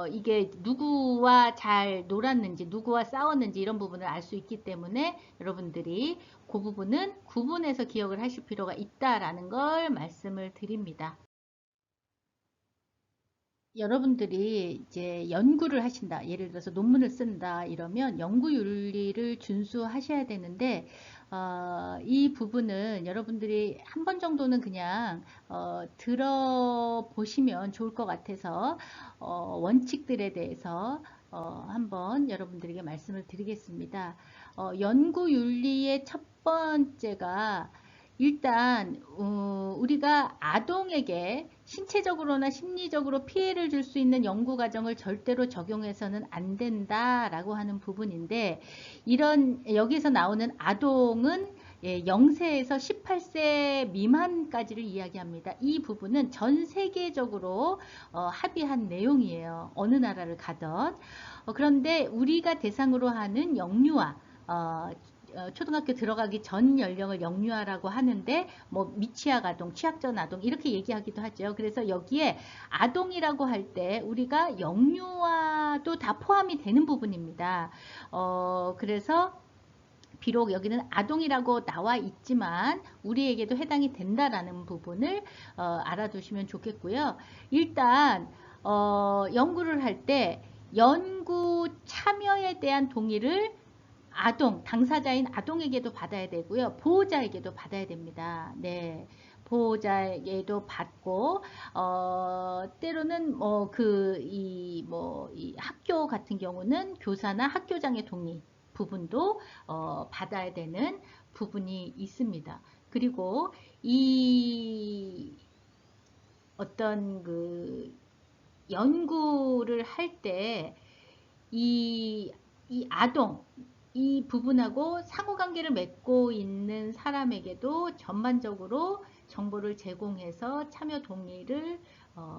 이게 누구와 잘 놀았는지 누구와 싸웠는지 이런 부분을 알 수 있기 때문에 여러분들이 그 부분은 구분해서 기억을 하실 필요가 있다라는 걸 말씀을 드립니다. 여러분들이 이제 연구를 하신다. 예를 들어서 논문을 쓴다. 이러면 연구윤리를 준수하셔야 되는데 이 부분은 여러분들이 한 번 정도는 그냥 들어보시면 좋을 것 같아서 원칙들에 대해서 한번 여러분들에게 말씀을 드리겠습니다. 연구윤리의 첫 번째가 일단 우리가 아동에게 신체적으로나 심리적으로 피해를 줄 수 있는 연구 과정을 절대로 적용해서는 안 된다라고 하는 부분인데 이런 여기서 나오는 아동은 0세에서 18세 미만까지를 이야기합니다. 이 부분은 전 세계적으로 합의한 내용이에요. 어느 나라를 가던. 그런데 우리가 대상으로 하는 영유아 초등학교 들어가기 전 연령을 영유아라고 하는데 뭐 미취학 아동, 취학전 아동 이렇게 얘기하기도 하죠. 그래서 여기에 아동이라고 할 때 우리가 영유아도 다 포함이 되는 부분입니다. 그래서 비록 여기는 아동이라고 나와 있지만 우리에게도 해당이 된다라는 부분을 알아두시면 좋겠고요. 일단 연구를 할 때 연구 참여에 대한 동의를 아동, 당사자인 아동에게도 받아야 되고요. 보호자에게도 받아야 됩니다. 네. 보호자에게도 받고, 때로는 이 학교 같은 경우는 교사나 학교장의 동의 부분도, 받아야 되는 부분이 있습니다. 그리고 어떤 그 연구를 할 때 이 아동, 이 부분하고 상호관계를 맺고 있는 사람에게도 전반적으로 정보를 제공해서 참여 동의를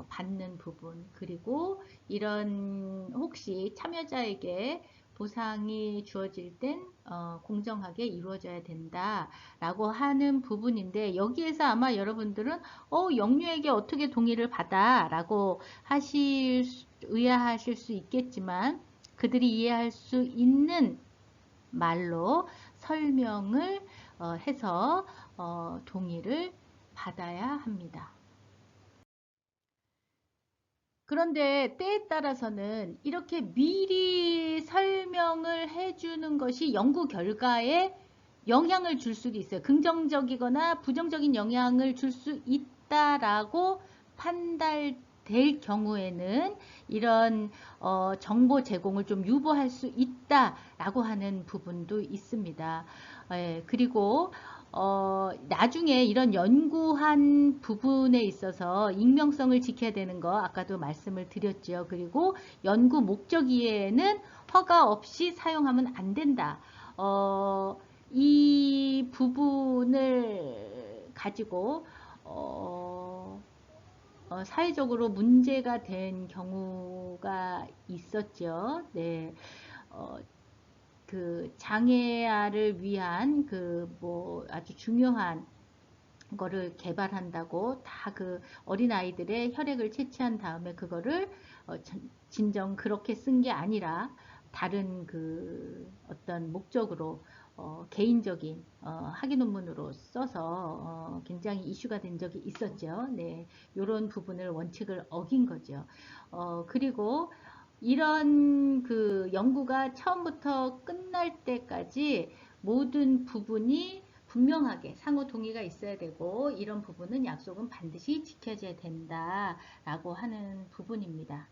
받는 부분, 그리고 이런 혹시 참여자에게 보상이 주어질 땐 공정하게 이루어져야 된다라고 하는 부분인데, 여기에서 아마 여러분들은 영유에게 어떻게 동의를 받아? 라고 의아하실 수 있겠지만, 그들이 이해할 수 있는 말로 설명을 해서 동의를 받아야 합니다. 그런데 때에 따라서는 이렇게 미리 설명을 해주는 것이 연구 결과에 영향을 줄 수도 있어요. 긍정적이거나 부정적인 영향을 줄 수 있다라고 판단될 경우에는 이런 정보 제공을 좀 유보할 수 있다라고 하는 부분도 있습니다. 그리고 나중에 이런 연구한 부분에 있어서 익명성을 지켜야 되는 거 아까도 말씀을 드렸죠. 그리고 연구 목적 이외에는 허가 없이 사용하면 안 된다. 이 부분을 가지고 사회적으로 문제가 된 경우가 있었죠. 네. 어, 그 장애아를 위한 그 뭐 아주 중요한 거를 개발한다고 다 그 어린아이들의 혈액을 채취한 다음에 그거를 진정 그렇게 쓴 게 아니라 다른 그 어떤 목적으로 개인적인 학위 논문으로 써서 굉장히 이슈가 된 적이 있었죠. 네, 이런 부분을 원칙을 어긴 거죠. 그리고 이런 그 연구가 처음부터 끝날 때까지 모든 부분이 분명하게 상호 동의가 있어야 되고, 이런 부분은 약속은 반드시 지켜져야 된다라고 하는 부분입니다.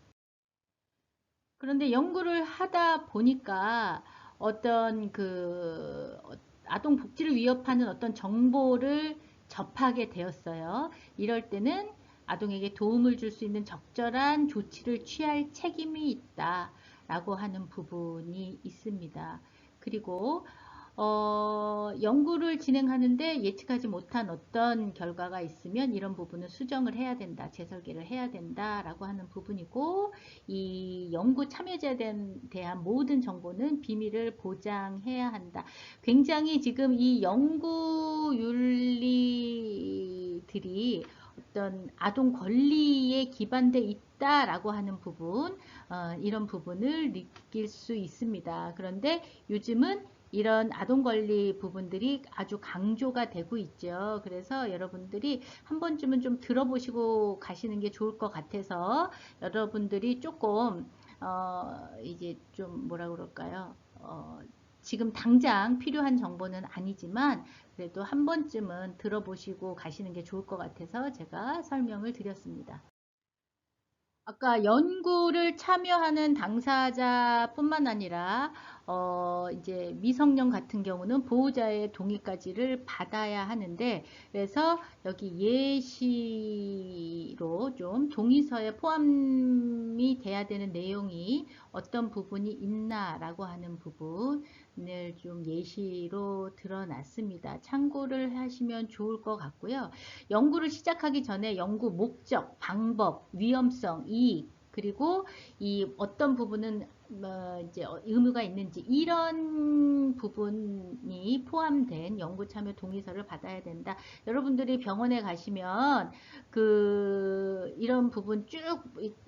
그런데 연구를 하다 보니까 어떤 그 아동 복지를 위협하는 어떤 정보를 접하게 되었어요. 이럴 때는 아동에게 도움을 줄 수 있는 적절한 조치를 취할 책임이 있다라고 하는 부분이 있습니다. 그리고 연구를 진행하는데 예측하지 못한 어떤 결과가 있으면 이런 부분은 수정을 해야 된다, 재설계를 해야 된다라고 하는 부분이고, 이 연구 참여자에 대한 모든 정보는 비밀을 보장해야 한다. 굉장히 지금 이 연구 윤리들이 어떤 아동 권리에 기반돼 있다라고 하는 부분, 이런 부분을 느낄 수 있습니다. 그런데 요즘은 이런 아동 권리 부분들이 아주 강조가 되고 있죠. 그래서 여러분들이 한 번쯤은 좀 들어보시고 가시는 게 좋을 것 같아서, 여러분들이 조금 이제 좀 뭐라 그럴까요? 지금 당장 필요한 정보는 아니지만 그래도 한 번쯤은 들어보시고 가시는 게 좋을 것 같아서 제가 설명을 드렸습니다. 아까 연구를 참여하는 당사자뿐만 아니라 이제 미성년 같은 경우는 보호자의 동의까지를 받아야 하는데, 그래서 여기 예시로 좀 동의서에 포함이 돼야 되는 내용이 어떤 부분이 있나라고 하는 부분을 좀 예시로 드러놨습니다. 참고를 하시면 좋을 것 같고요. 연구를 시작하기 전에 연구 목적, 방법, 위험성, 이익, 그리고 이 어떤 부분은 이제 의무가 있는지, 이런 부분이 포함된 연구 참여 동의서를 받아야 된다. 여러분들이 병원에 가시면 그 이런 부분 쭉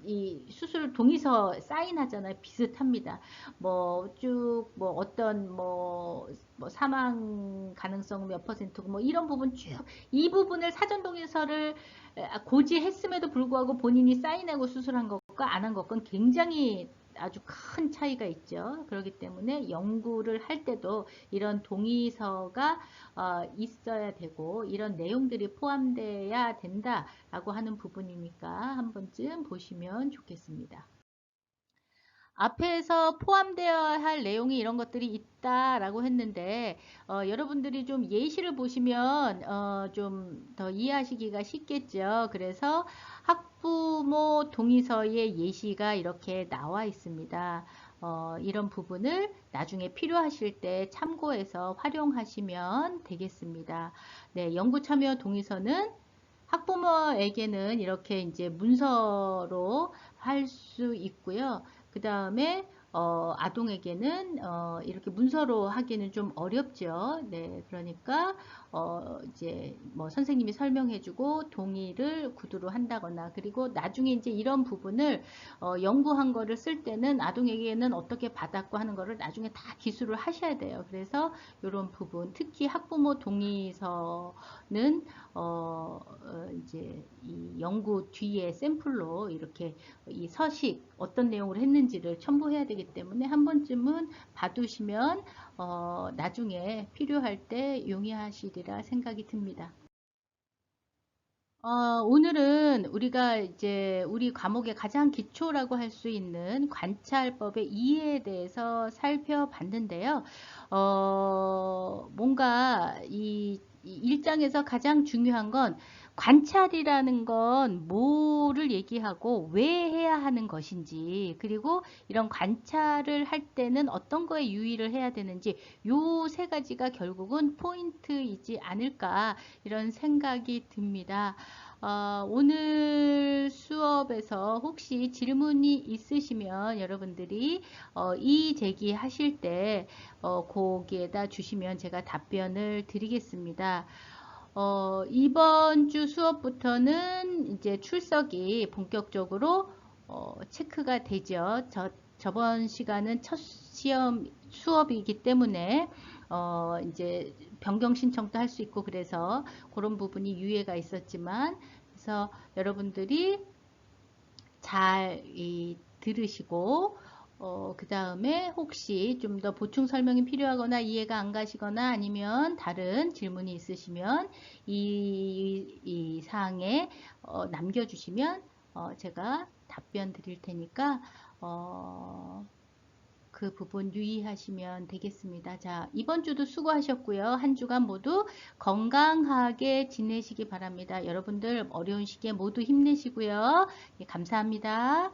이 수술 동의서 사인하잖아요. 비슷합니다. 뭐 쭉 뭐 어떤 뭐 사망 가능성 몇 퍼센트고 뭐 이런 부분 쭉, 이 부분을 사전 동의서를 고지했음에도 불구하고 본인이 사인하고 수술한 것과 안 한 것과 굉장히 아주 큰 차이가 있죠. 그렇기 때문에 연구를 할 때도 이런 동의서가 있어야 되고 이런 내용들이 포함돼야 된다라고 하는 부분이니까 한 번쯤 보시면 좋겠습니다. 앞에서 포함되어야 할 내용이 이런 것들이 있다라고 했는데 여러분들이 좀 예시를 보시면 좀 더 이해하시기가 쉽겠죠. 그래서 학부모 동의서의 예시가 이렇게 나와 있습니다. 이런 부분을 나중에 필요하실 때 참고해서 활용하시면 되겠습니다. 네, 연구 참여 동의서는 학부모에게는 이렇게 이제 문서로 할 수 있고요. 그 다음에 아동에게는 이렇게 문서로 하기는 좀 어렵죠. 네, 그러니까 이제 뭐 선생님이 설명해주고 동의를 구두로 한다거나 그리고 나중에 이제 이런 부분을 연구한 거를 쓸 때는 아동에게는 어떻게 받았고 하는 거를 나중에 다 기술을 하셔야 돼요. 그래서 이런 부분 특히 학부모 동의서는 이제 이 연구 뒤에 샘플로 이렇게 이 서식 어떤 내용을 했는지를 첨부해야 되기 때문에 한 번쯤은 봐두시면 나중에 필요할 때 용이하시리라 생각이 듭니다. 오늘은 우리가 이제 우리 과목의 가장 기초라고 할 수 있는 관찰법의 이해에 대해서 살펴봤는데요. 뭔가 이 일장에서 가장 중요한 건 관찰이라는 건 뭐를 얘기하고 왜 해야 하는 것인지, 그리고 이런 관찰을 할 때는 어떤 거에 유의를 해야 되는지, 요 세 가지가 결국은 포인트이지 않을까, 이런 생각이 듭니다. 오늘 수업에서 혹시 질문이 있으시면 여러분들이 이의 제기하실 때 거기에다 주시면 제가 답변을 드리겠습니다. 이번 주 수업부터는 이제 출석이 본격적으로 체크가 되죠. 저번 시간은 첫 시험 수업이기 때문에 이제 변경 신청도 할 수 있고 그래서 그런 부분이 유예가 있었지만 그래서 여러분들이 잘 들으시고 그 다음에 혹시 좀 더 보충 설명이 필요하거나 이해가 안 가시거나 아니면 다른 질문이 있으시면 이 사항에 남겨주시면 제가 답변 드릴 테니까 그 부분 유의하시면 되겠습니다. 자, 이번 주도 수고하셨고요. 한 주간 모두 건강하게 지내시기 바랍니다. 여러분들 어려운 시기에 모두 힘내시고요. 예, 감사합니다.